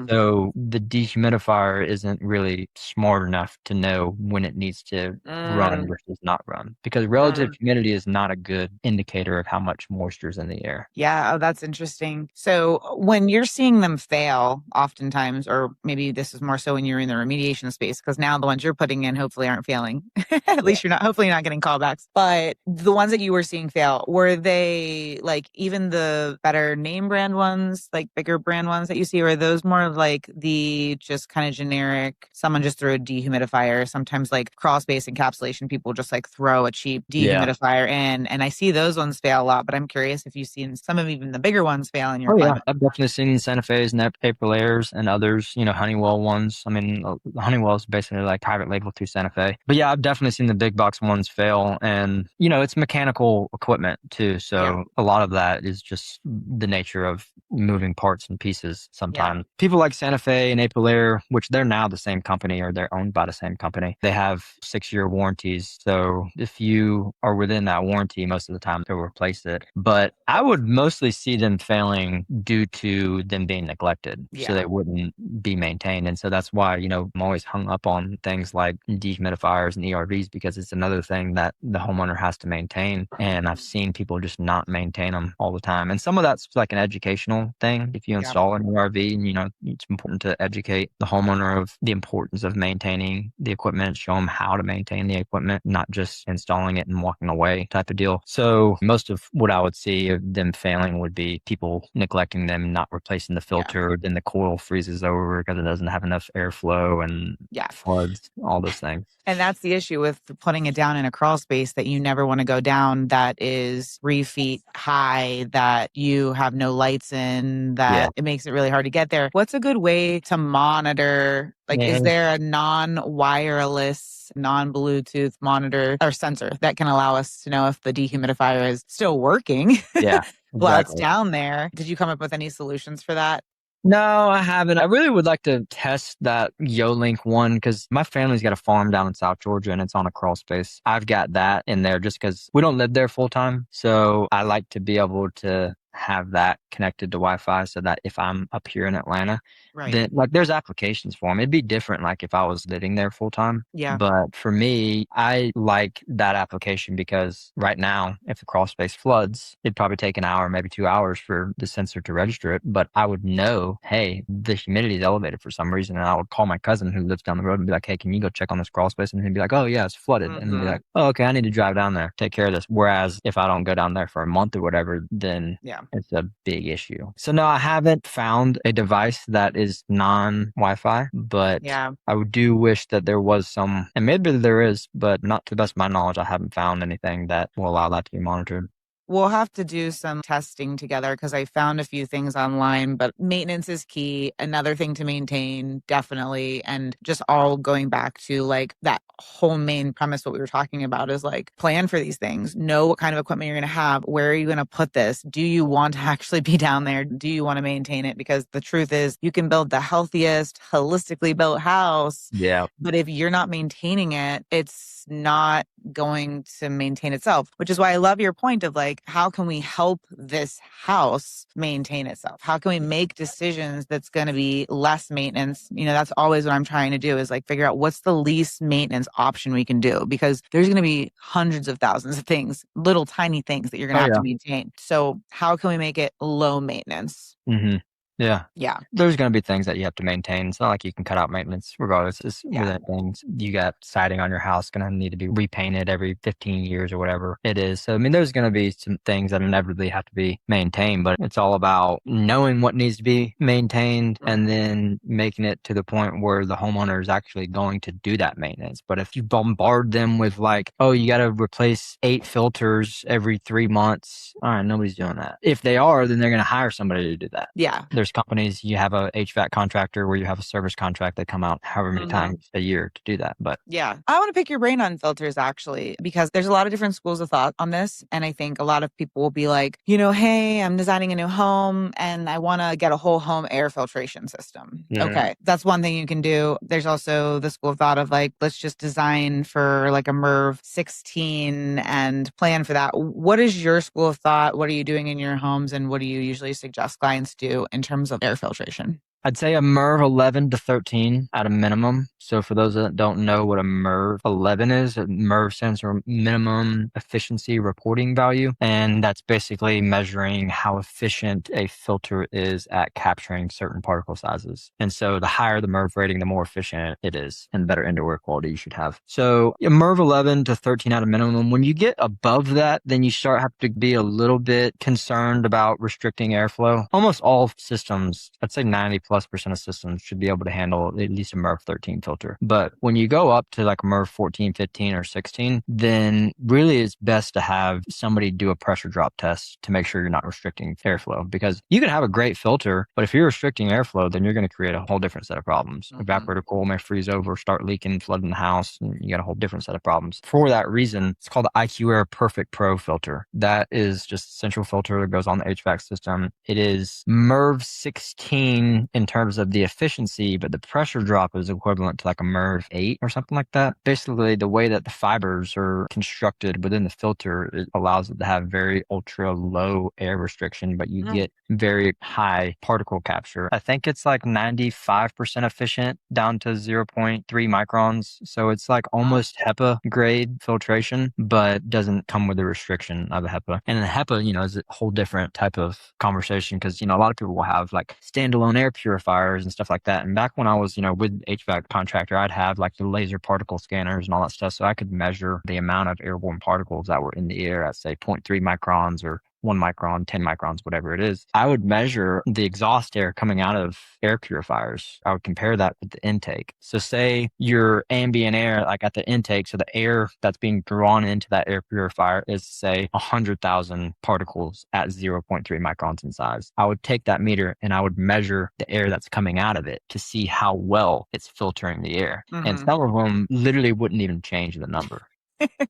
Speaker 2: So the dehumidifier isn't really smart enough to know when it needs to run versus not run, because relative humidity is not a good indicator of how much moisture is in the air.
Speaker 1: Yeah. Oh, that's interesting. So when you're seeing them fail, oftentimes, or maybe this is more so when you're in the remediation space, because now the ones you're putting in hopefully aren't failing. At least you're not, hopefully you're not getting callbacks. But the ones that you were seeing fail, were they like even the better name brand ones, like bigger brand ones that you see, or are those more of like the just kind of generic, someone just threw a dehumidifier? Sometimes like crawl space encapsulation, people just like throw a cheap
Speaker 2: Yeah.
Speaker 1: dehumidifier in. And I see those ones fail a lot, but I'm curious if you've seen some of even the bigger ones fail in your
Speaker 2: Oh yeah,
Speaker 1: climate.
Speaker 2: I've definitely seen Santa Fe's net paper layers and others, Honeywell ones. I mean, Honeywell is basically like private label through Santa Fe. But yeah, I've definitely seen the big box ones fail. And, it's mechanical equipment too.
Speaker 1: Yeah.
Speaker 2: So a lot of that is just the nature of moving parts and pieces
Speaker 1: Yeah.
Speaker 2: sometimes. People like Santa Fe and Aprilaire, which they're now the same company or they're owned by the same company, they have 6-year warranties. So if you are within that warranty, most of the time they'll replace it. But I would mostly see them failing due to them being neglected. So
Speaker 1: Yeah.
Speaker 2: they wouldn't be maintained. And so that's why, I'm always hung up on things like dehumidifiers and ERVs because it's another thing that the homeowner has to maintain. And I've seen people just not maintain them all the time. And some of that's like an educational thing. If you
Speaker 1: Yeah.
Speaker 2: install an ERV, it's important to educate the homeowner of the importance of maintaining the equipment, show them how to maintain the equipment, not just installing it and walking away type of deal. So most of what I would see of them failing would be people neglecting them, not replacing the filter, then the coil freezes over because it doesn't have enough airflow and floods, all those things.
Speaker 1: And that's the issue with putting it down in a crawl space that you never want to go down, that is 3 feet high, that you have no lights in, that it makes it really hard to get there. What's a good way to monitor? Like, is there a non-wireless, non-Bluetooth monitor or sensor that can allow us to know if the dehumidifier is still working?
Speaker 2: Yeah.
Speaker 1: While it's down there? Did you come up with any solutions for that?
Speaker 2: No, I haven't. I really would like to test that YoLink one because my family's got a farm down in South Georgia and it's on a crawl space. I've got that in there just because we don't live there full time. So I like to be able to have that connected to Wi-Fi so that if I'm up here in Atlanta, then like there's applications for them. It'd be different like if I was living there full time.
Speaker 1: Yeah.
Speaker 2: But for me, I like that application because right now, if the crawl space floods, it'd probably take an hour, maybe 2 hours for the sensor to register it. But I would know, hey, the humidity is elevated for some reason. And I would call my cousin who lives down the road and be like, hey, can you go check on this crawl space? And he'd be like, oh yeah, it's flooded. And he'd be like, oh, okay, I need to drive down there, take care of this. Whereas if I don't go down there for a month or whatever, then it's a big issue. So no, I haven't found a device that is non-Wi-Fi, but I do wish that there was some, and maybe there is, but not to the best of my knowledge, I haven't found anything that will allow that to be monitored.
Speaker 1: We'll have to do some testing together because I found a few things online, but maintenance is key. Another thing to maintain, definitely. And just all going back to like that whole main premise, what we were talking about is like plan for these things, know what kind of equipment you're going to have. Where are you going to put this? Do you want to actually be down there? Do you want to maintain it? Because the truth is you can build the healthiest, holistically built house.
Speaker 2: Yeah.
Speaker 1: But if you're not maintaining it, it's not going to maintain itself, which is why I love your point of like, how can we help this house maintain itself? How can we make decisions that's going to be less maintenance? That's always what I'm trying to do is like figure out what's the least maintenance option we can do, because there's going to be hundreds of thousands of things, little tiny things that you're going to have to maintain. So how can we make it low maintenance?
Speaker 2: Mm-hmm. Yeah.
Speaker 1: Yeah.
Speaker 2: There's going to be things that you have to maintain. It's not like you can cut out maintenance regardless. It's within things. You got siding on your house going to need to be repainted every 15 years or whatever it is. So, I mean, there's going to be some things that inevitably have to be maintained, but it's all about knowing what needs to be maintained and then making it to the point where the homeowner is actually going to do that maintenance. But if you bombard them with like, oh, you got to replace 8 filters every 3 months. All right, nobody's doing that. If they are, then they're going to hire somebody to do that.
Speaker 1: Yeah.
Speaker 2: There's companies, you have a HVAC contractor where you have a service contract that come out however many times a year to do that. But
Speaker 1: yeah, I want to pick your brain on filters actually, because there's a lot of different schools of thought on this. And I think a lot of people will be like, hey, I'm designing a new home and I want to get a whole home air filtration system. Okay. That's one thing you can do. There's also the school of thought of like, let's just design for like a MERV 16 and plan for that. What is your school of thought? What are you doing in your homes? And what do you usually suggest clients do in terms of air filtration?
Speaker 2: I'd say a MERV 11 to 13 at a minimum. So for those that don't know what a MERV 11 is, a MERV stands for minimum efficiency reporting value. And that's basically measuring how efficient a filter is at capturing certain particle sizes. And so the higher the MERV rating, the more efficient it is and better indoor air quality you should have. So a MERV 11 to 13 at a minimum. When you get above that, then you start have to be a little bit concerned about restricting airflow. Almost all systems, I'd say 90+% of systems should be able to handle at least a MERV 13 filter. But when you go up to like a MERV 14, 15, or 16, then really it's best to have somebody do a pressure drop test to make sure you're not restricting airflow, because you can have a great filter, but if you're restricting airflow, then you're going to create a whole different set of problems. Evaporator coil may freeze over, start leaking, flooding the house, and you got a whole different set of problems. For that reason, it's called the IQ Air Perfect Pro filter. That is just a central filter that goes on the HVAC system. It is MERV 16 in terms of the efficiency, but the pressure drop is equivalent to like a MERV 8 or something like that. Basically, the way that the fibers are constructed within the filter, it allows it to have very ultra low air restriction, but you get very high particle capture. I think it's like 95% efficient down to 0.3 microns. So it's like almost HEPA grade filtration, but doesn't come with the restriction of a HEPA. And the HEPA, is a whole different type of conversation because, a lot of people will have like standalone air purifiers and stuff like that. And back when I was, with HVAC contractor, I'd have like the laser particle scanners and all that stuff. So I could measure the amount of airborne particles that were in the air at say 0.3 microns or 1 micron, 10 microns, whatever it is. I would measure the exhaust air coming out of air purifiers. I would compare that with the intake. So say your ambient air, like at the intake, so the air that's being drawn into that air purifier is say 100,000 particles at 0.3 microns in size. I would take that meter and I would measure the air that's coming out of it to see how well it's filtering the air. And some of them literally wouldn't even change the number.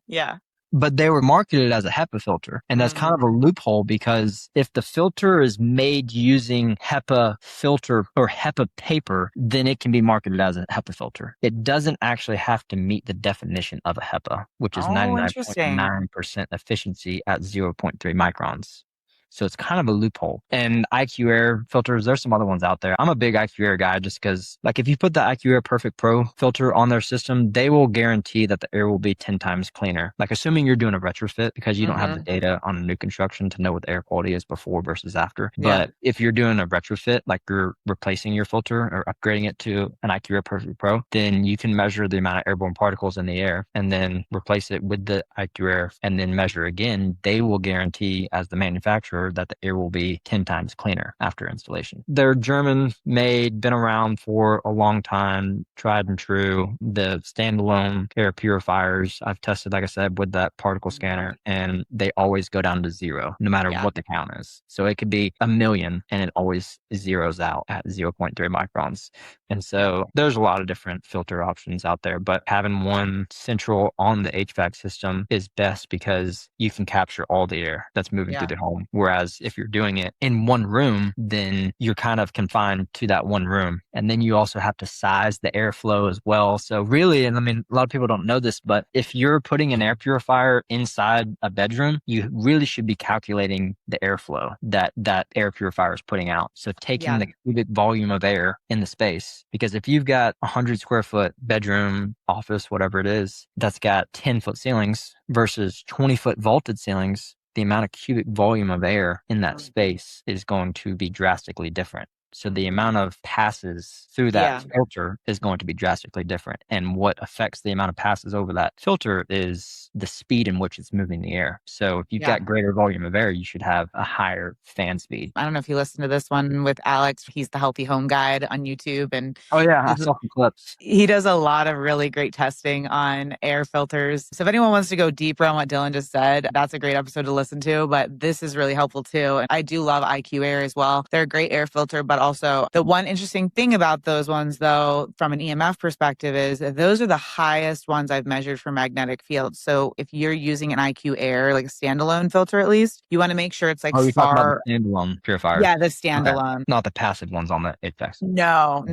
Speaker 1: Yeah.
Speaker 2: But they were marketed as a HEPA filter. And that's kind of a loophole because if the filter is made using HEPA filter or HEPA paper, then it can be marketed as a HEPA filter. It doesn't actually have to meet the definition of a HEPA, which is 99.9% efficiency at 0.3 microns. So it's kind of a loophole. And IQ Air filters, there's some other ones out there. I'm a big IQ Air guy just because, like, if you put the IQ Air Perfect Pro filter on their system, they will guarantee that the air will be 10 times cleaner. Like, assuming you're doing a retrofit because you don't have the data on a new construction to know what the air quality is before versus after. But if you're doing a retrofit, like you're replacing your filter or upgrading it to an IQ Air Perfect Pro, then you can measure the amount of airborne particles in the air and then replace it with the IQ Air and then measure again. They will guarantee as the manufacturer that the air will be 10 times cleaner after installation. They're German made, been around for a long time, tried and true. The standalone air purifiers I've tested, like I said, with that particle scanner, and they always go down to zero, no matter what the count is. So it could be 1,000,000 and it always zeroes out at 0.3 microns. And so there's a lot of different filter options out there, but having one central on the HVAC system is best because you can capture all the air that's moving through the home. Whereas if you're doing it in one room, then you're kind of confined to that one room. And then you also have to size the airflow as well. So really, and I mean, a lot of people don't know this, but if you're putting an air purifier inside a bedroom, you really should be calculating the airflow that that air purifier is putting out. So taking the cubic volume of air in the space, because if you've got 100 square foot bedroom, office, whatever it is, that's got 10-foot ceilings versus 20-foot vaulted ceilings, the amount of cubic volume of air in that space is going to be drastically different. So the amount of passes through that filter is going to be drastically different. And what affects the amount of passes over that filter is the speed in which it's moving the air. So if you've got greater volume of air, you should have a higher fan speed.
Speaker 1: I don't know if you listened to this one with Alex. He's the Healthy Home Guide on YouTube. And
Speaker 2: I saw some clips.
Speaker 1: He does a lot of really great testing on air filters. So if anyone wants to go deeper on what Dylan just said, that's a great episode to listen to. But this is really helpful too. And I do love IQ Air as well. They're a great air filter, but also the one interesting thing about those ones, though, from an EMF perspective, is that those are the highest ones I've measured for magnetic fields. So if you're using an IQ Air, like a standalone filter at least, you want to make sure it's like
Speaker 2: you're talking about the standalone purifier.
Speaker 1: Yeah, the standalone.
Speaker 2: Okay. Not the passive ones on the HVAC.
Speaker 1: No,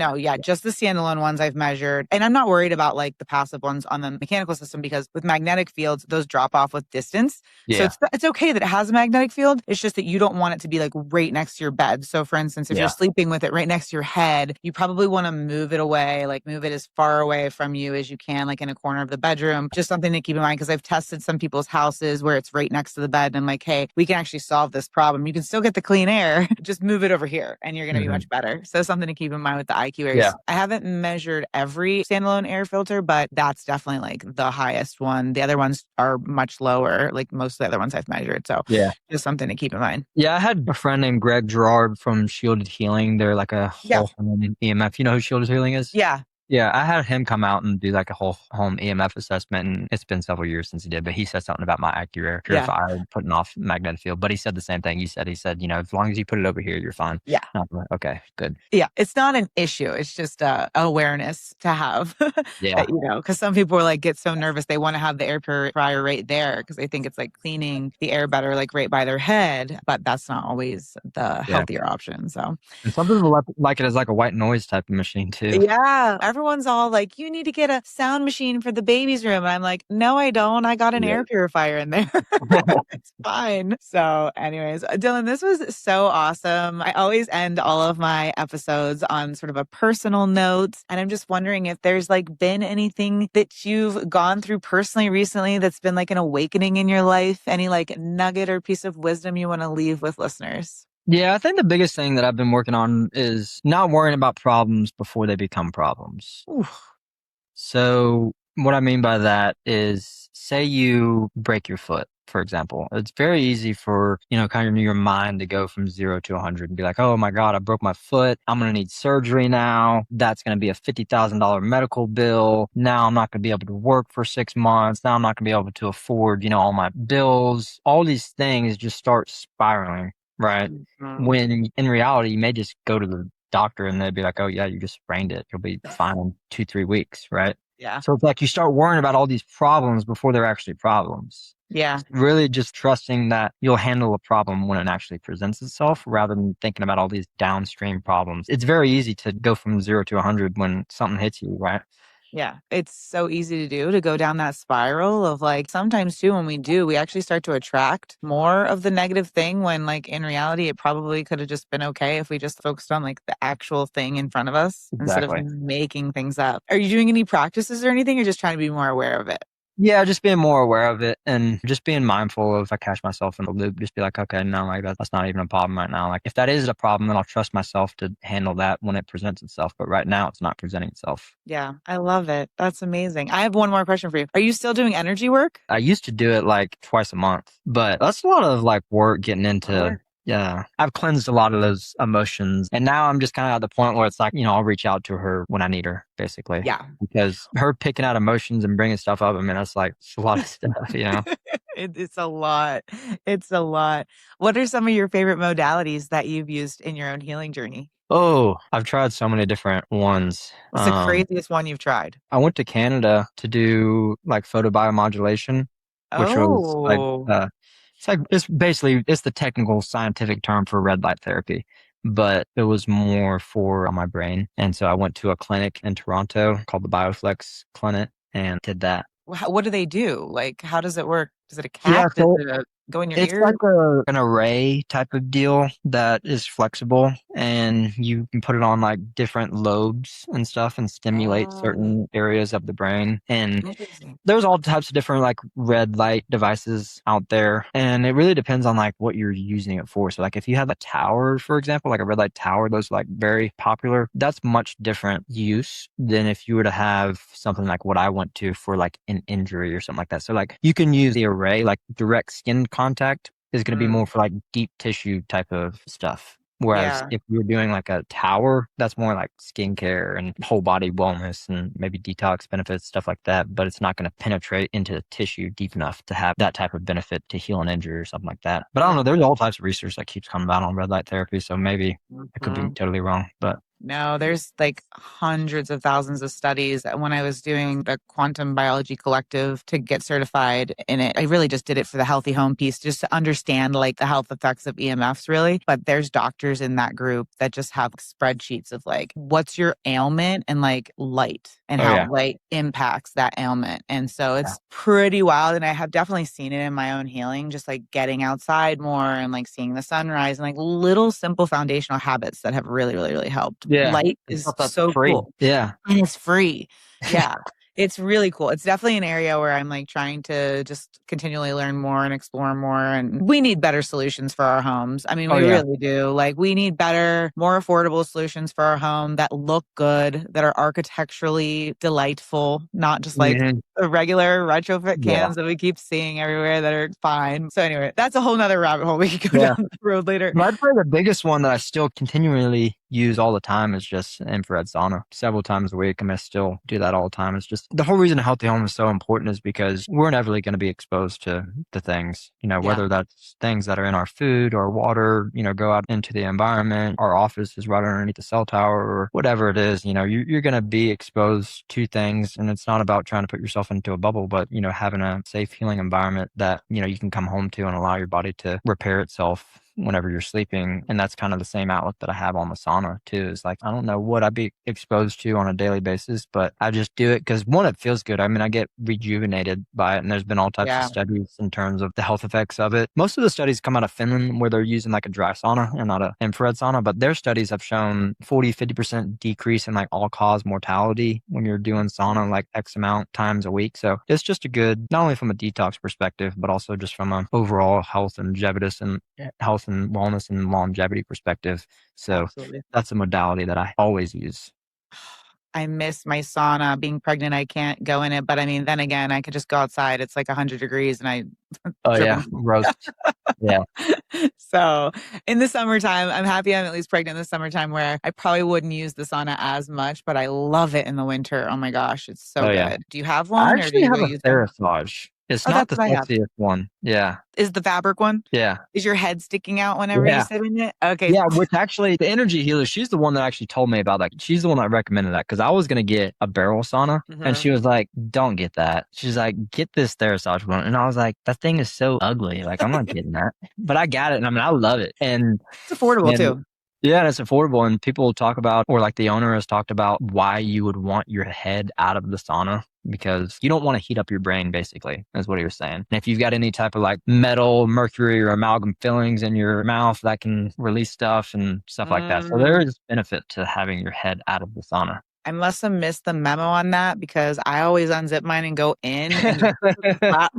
Speaker 1: just the standalone ones I've measured. And I'm not worried about like the passive ones on the mechanical system because with magnetic fields, those drop off with distance.
Speaker 2: Yeah.
Speaker 1: So it's okay that it has a magnetic field. It's just that you don't want it to be like right next to your bed. So for instance, if you're sleeping sleeping with it right next to your head, you probably want to move it away, like move it as far away from you as you can, like in a corner of the bedroom. Just something to keep in mind, because I've tested some people's houses where it's right next to the bed. And I'm like, hey, we can actually solve this problem. You can still get the clean air. Just move it over here and you're going to be
Speaker 2: Mhm.
Speaker 1: much better. So something to keep in mind with the IQ
Speaker 2: Yeah.
Speaker 1: areas. I haven't measured every standalone air filter, but that's definitely like the highest one. The other ones are much lower, like most of the other ones I've measured. So
Speaker 2: Yeah.
Speaker 1: just something to keep in mind.
Speaker 2: Yeah, I had a friend named Greg Gerard from Shielded Healing. They're like a
Speaker 1: Yeah.
Speaker 2: whole home EMF. You know who Shielded Healing is?
Speaker 1: Yeah.
Speaker 2: Yeah, I had him come out and do like a whole home EMF assessment, and it's been several years since he did, but he said something about my AccuAir
Speaker 1: Yeah.
Speaker 2: purifier putting off magnetic field. But he said the same thing you said. He said, as long as you put it over here, you're fine.
Speaker 1: Yeah.
Speaker 2: And I'm like, okay, good.
Speaker 1: Yeah. It's not an issue. It's just awareness to have.
Speaker 2: Yeah.
Speaker 1: Because some people are like get so nervous they want to have the air purifier right there because they think it's like cleaning the air better, like right by their head. But that's not always the healthier option. So
Speaker 2: And some people like it as like a white noise type of machine too.
Speaker 1: yeah, everyone's all like, you need to get a sound machine for the baby's room. And I'm like, no, I don't. I got an
Speaker 2: Yeah.
Speaker 1: air purifier in there. It's fine. So, anyways, Dylan, this was so awesome. I always end all of my episodes on sort of a personal note. And I'm just wondering if there's like been anything that you've gone through personally recently that's been like an awakening in your life, any like nugget or piece of wisdom you want to leave with listeners.
Speaker 2: Yeah, I think the biggest thing that I've been working on is not worrying about problems before they become problems.
Speaker 1: Ooh.
Speaker 2: So what I mean by that is, say you break your foot, for example. It's very easy for, kind of your mind to go from 0 to 100 and be like, oh my God, I broke my foot. I'm going to need surgery now. That's going to be a $50,000 medical bill. Now I'm not going to be able to work for 6 months. Now I'm not going to be able to afford, all my bills. All these things just start spiraling, right?
Speaker 1: Mhm.
Speaker 2: When in reality, you may just go to the doctor and they'd be like, oh yeah, you just sprained it. You'll be fine in 2-3 weeks, right?
Speaker 1: Yeah.
Speaker 2: So it's like you start worrying about all these problems before they're actually problems.
Speaker 1: Yeah.
Speaker 2: Really just trusting that you'll handle a problem when it actually presents itself rather than thinking about all these downstream problems. It's very easy to go from 0 to 100 when something hits you, right?
Speaker 1: Yeah, it's so easy to do, to go down that spiral of like, sometimes too, when we do, we actually start to attract more of the negative thing when like in reality, it probably could have just been okay if we just focused on like the actual thing in front of us instead of
Speaker 2: Exactly.
Speaker 1: making things up. Are you doing any practices or anything? Or just trying to be more aware of it?
Speaker 2: Yeah, just being more aware of it and just being mindful of if I catch myself in a loop, just be like, okay, no, like that's not even a problem right now. Like if that is a problem, then I'll trust myself to handle that when it presents itself. But right now it's not presenting itself.
Speaker 1: Yeah, I love it. That's amazing. I have one more question for you. Are you still doing energy work?
Speaker 2: I used to do it like twice a month, but that's a lot of like work getting into.
Speaker 1: Sure.
Speaker 2: Yeah, I've cleansed a lot of those emotions. And now I'm just kind of at the point where it's like, I'll reach out to her when I need her, basically.
Speaker 1: Yeah.
Speaker 2: Because her picking out emotions and bringing stuff up, I mean, that's like it's a lot of stuff.
Speaker 1: It's a lot. It's a lot. What are some of your favorite modalities that you've used in your own healing journey?
Speaker 2: Oh, I've tried so many different ones.
Speaker 1: What's the craziest one you've tried?
Speaker 2: I went to Canada to do like photobiomodulation, which was like,
Speaker 1: Oh,
Speaker 2: it's the technical scientific term for red light therapy, but it was more for my brain. And so I went to a clinic in Toronto called the Bioflex Clinic and did that.
Speaker 1: what do they do? Like, how does it work? Is it a
Speaker 2: Yeah,
Speaker 1: cap? Does
Speaker 2: so
Speaker 1: it go in your
Speaker 2: it's
Speaker 1: ear?
Speaker 2: like an array type of deal that is flexible and you can put it on like different lobes and stuff and stimulate certain areas of the brain. And
Speaker 1: Interesting.
Speaker 2: there's all types of different like red light devices out there. And it really depends on like what you're using it for. So like if you have a tower, for example, like a red light tower, those are like very popular. That's much different use than if you were to have something like what I went to for like an injury or something like that. So like you can use the array, like direct skin contact is going to be more for like deep tissue type of stuff. Whereas
Speaker 1: Yeah.
Speaker 2: if you're doing like a tower, that's more like skincare and whole body wellness and maybe detox benefits, stuff like that. But it's not going to penetrate into the tissue deep enough to have that type of benefit to heal an injury or something like that. But I don't know. There's all types of research that keeps coming out on red light therapy. So maybe I could be totally wrong, but
Speaker 1: No, there's like hundreds of thousands of studies. When I was doing the quantum biology collective to get certified in it, I really just did it for the healthy home piece, just to understand like the health effects of EMFs really. But there's doctors in that group that just have spreadsheets of like, what's your ailment and like light. and
Speaker 2: Oh
Speaker 1: how
Speaker 2: yeah.
Speaker 1: light impacts that ailment. And so
Speaker 2: Yeah.
Speaker 1: it's pretty wild. And I have definitely seen it in my own healing, just like getting outside more and like seeing the sunrise and like little simple foundational habits that have really, really, really helped.
Speaker 2: Yeah.
Speaker 1: Light
Speaker 2: And
Speaker 1: is
Speaker 2: stuff that's
Speaker 1: so
Speaker 2: free.
Speaker 1: cool.
Speaker 2: Yeah.
Speaker 1: And it's free. Yeah. It's really cool. It's definitely an area where I'm like trying to just continually learn more and explore more. And we need better solutions for our homes. I mean,
Speaker 2: Oh
Speaker 1: we
Speaker 2: yeah.
Speaker 1: really do. Like, we need better, more affordable solutions for our home that look good, that are architecturally delightful, not just like
Speaker 2: Mhm.
Speaker 1: the regular retrofit
Speaker 2: Yeah.
Speaker 1: cans that we keep seeing everywhere that are fine. So anyway, that's a whole nother rabbit hole we could go
Speaker 2: Yeah.
Speaker 1: down the road later.
Speaker 2: But I'd say the biggest one that I still continually use all the time is just infrared sauna. Several times a week. I mean, I still do that all the time. It's just the whole reason a healthy home is so important is because we're inevitably going to be exposed to things,
Speaker 1: Yeah.
Speaker 2: whether that's things that are in our food or water, go out into the environment. Our office is right underneath the cell tower or whatever it is, you're going to be exposed to things. And it's not about trying to put yourself into a bubble, but, having a safe healing environment that, you can come home to and allow your body to repair itself whenever you're sleeping. And that's kind of the same outlook that I have on the sauna too. Is like, I don't know what I'd be exposed to on a daily basis, but I just do it because one, it feels good. I mean, I get rejuvenated by it. And there's been all types of studies in terms of the health effects of it. Most of the studies come out of Finland where they're using like a dry sauna and not an infrared sauna, but their studies have shown 50% decrease in like all cause mortality when you're doing sauna like X amount times a week. So it's just a good, not only from a detox perspective, but also just from an overall health and health and wellness and longevity perspective. So
Speaker 1: Absolutely.
Speaker 2: that's a modality that I always use.
Speaker 1: I miss my sauna. Being pregnant, I can't go in it. But I mean, then again, I could just go outside. It's like 100 degrees and I
Speaker 2: Oh
Speaker 1: trip
Speaker 2: yeah. Roast. Yeah.
Speaker 1: So in the summertime, I'm happy I'm at least pregnant in the summertime where I probably wouldn't use the sauna as much, but I love it in the winter. Oh my gosh, it's so
Speaker 2: Oh
Speaker 1: good.
Speaker 2: yeah.
Speaker 1: Do you have
Speaker 2: I
Speaker 1: one or do
Speaker 2: actually
Speaker 1: you go
Speaker 2: have a
Speaker 1: use them?
Speaker 2: Therasage. It's
Speaker 1: Oh,
Speaker 2: not
Speaker 1: that's
Speaker 2: the
Speaker 1: what I have.
Speaker 2: sexiest one. Yeah.
Speaker 1: Is the fabric one?
Speaker 2: Yeah.
Speaker 1: Is your head sticking out whenever you
Speaker 2: Yeah.
Speaker 1: sit in it? Okay.
Speaker 2: Yeah, which actually the energy healer, she's the one that actually told me about that. She's the one that recommended that because I was going to get a barrel sauna and she was like, don't get that. She's like, get this Therasage one. And I was like, that thing is so ugly. Like, I'm not getting that. But I got it. And I mean, I love it. And
Speaker 1: It's affordable too.
Speaker 2: yeah, and it's affordable. And people talk about, or like the owner has talked about why you would want your head out of the sauna because you don't want to heat up your brain, basically, is what he was saying. And if you've got any type of like metal, mercury, or amalgam fillings in your mouth, that can release stuff and stuff like that. So there is benefit to having your head out of the sauna.
Speaker 1: I must have missed the memo on that because I always unzip mine and go in and just clap.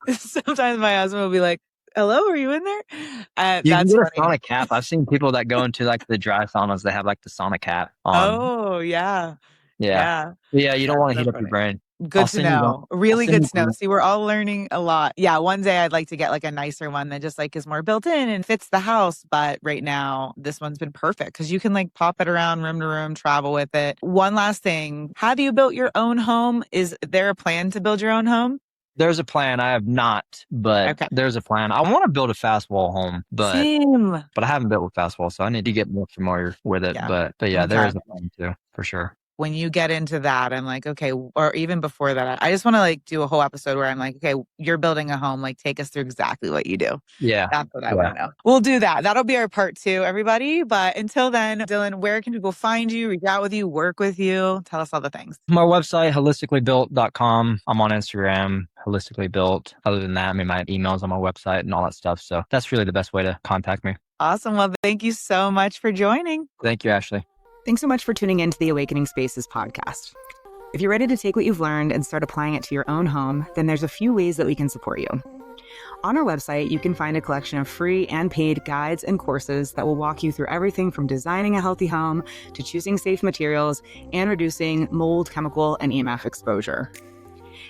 Speaker 1: Sometimes my husband will be like, hello, are you in there?
Speaker 2: You can
Speaker 1: That's
Speaker 2: get a
Speaker 1: funny.
Speaker 2: sauna cap. I've seen people that go into like the dry saunas, they have like the sauna cap on.
Speaker 1: Oh, yeah.
Speaker 2: Yeah.
Speaker 1: Yeah.
Speaker 2: Yeah, you don't want to
Speaker 1: So
Speaker 2: heat up
Speaker 1: funny.
Speaker 2: your brain.
Speaker 1: Good
Speaker 2: I'll
Speaker 1: to
Speaker 2: send you one.
Speaker 1: know. Really
Speaker 2: I'll send
Speaker 1: good
Speaker 2: you
Speaker 1: to know.
Speaker 2: one.
Speaker 1: See, we're all learning a lot. Yeah, one day I'd like to get like a nicer one that just like is more built in and fits the house. But right now, this one's been perfect because you can like pop it around room to room, travel with it. One last thing. Have you built your own home? Is there a plan to build your own home?
Speaker 2: There's a plan. I have not, but
Speaker 1: Okay.
Speaker 2: there's a plan. I want to build a fast wall home,
Speaker 1: Same.
Speaker 2: but I haven't built with fast wall, so I need to get more familiar with it.
Speaker 1: Yeah.
Speaker 2: But yeah,
Speaker 1: Okay.
Speaker 2: there is a plan too, for sure.
Speaker 1: When you get into that, I'm like, okay, or even before that, I just want to like do a whole episode where I'm like, okay, you're building a home, like take us through exactly what you do.
Speaker 2: Yeah.
Speaker 1: That's what I want to know. We'll do that. That'll be our part 2, everybody. But until then, Dylan, where can people find you, reach out with you, work with you? Tell us all the things.
Speaker 2: My website, holisticallybuilt.com. I'm on Instagram, Holistically Built. Other than that, I mean, my email's on my website and all that stuff. So that's really the best way to contact me.
Speaker 1: Awesome. Well, thank you so much for joining.
Speaker 2: Thank you, Ashley.
Speaker 1: Thanks so much for tuning in to the Awakening Spaces podcast. If you're ready to take what you've learned and start applying it to your own home, then there's a few ways that we can support you. On our website, you can find a collection of free and paid guides and courses that will walk you through everything from designing a healthy home to choosing safe materials and reducing mold, chemical, and EMF exposure.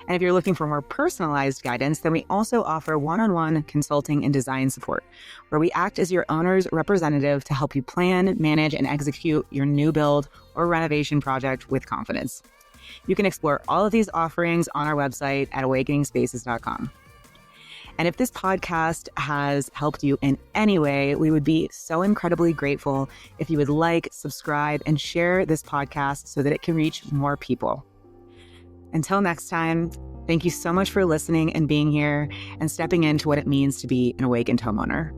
Speaker 1: And if you're looking for more personalized guidance, then we also offer one-on-one consulting and design support, where we act as your owner's representative to help you plan, manage, and execute your new build or renovation project with confidence. You can explore all of these offerings on our website at awakeningspaces.com. And if this podcast has helped you in any way, we would be so incredibly grateful if you would like, subscribe, and share this podcast so that it can reach more people. Until next time, thank you so much for listening and being here and stepping into what it means to be an awakened homeowner.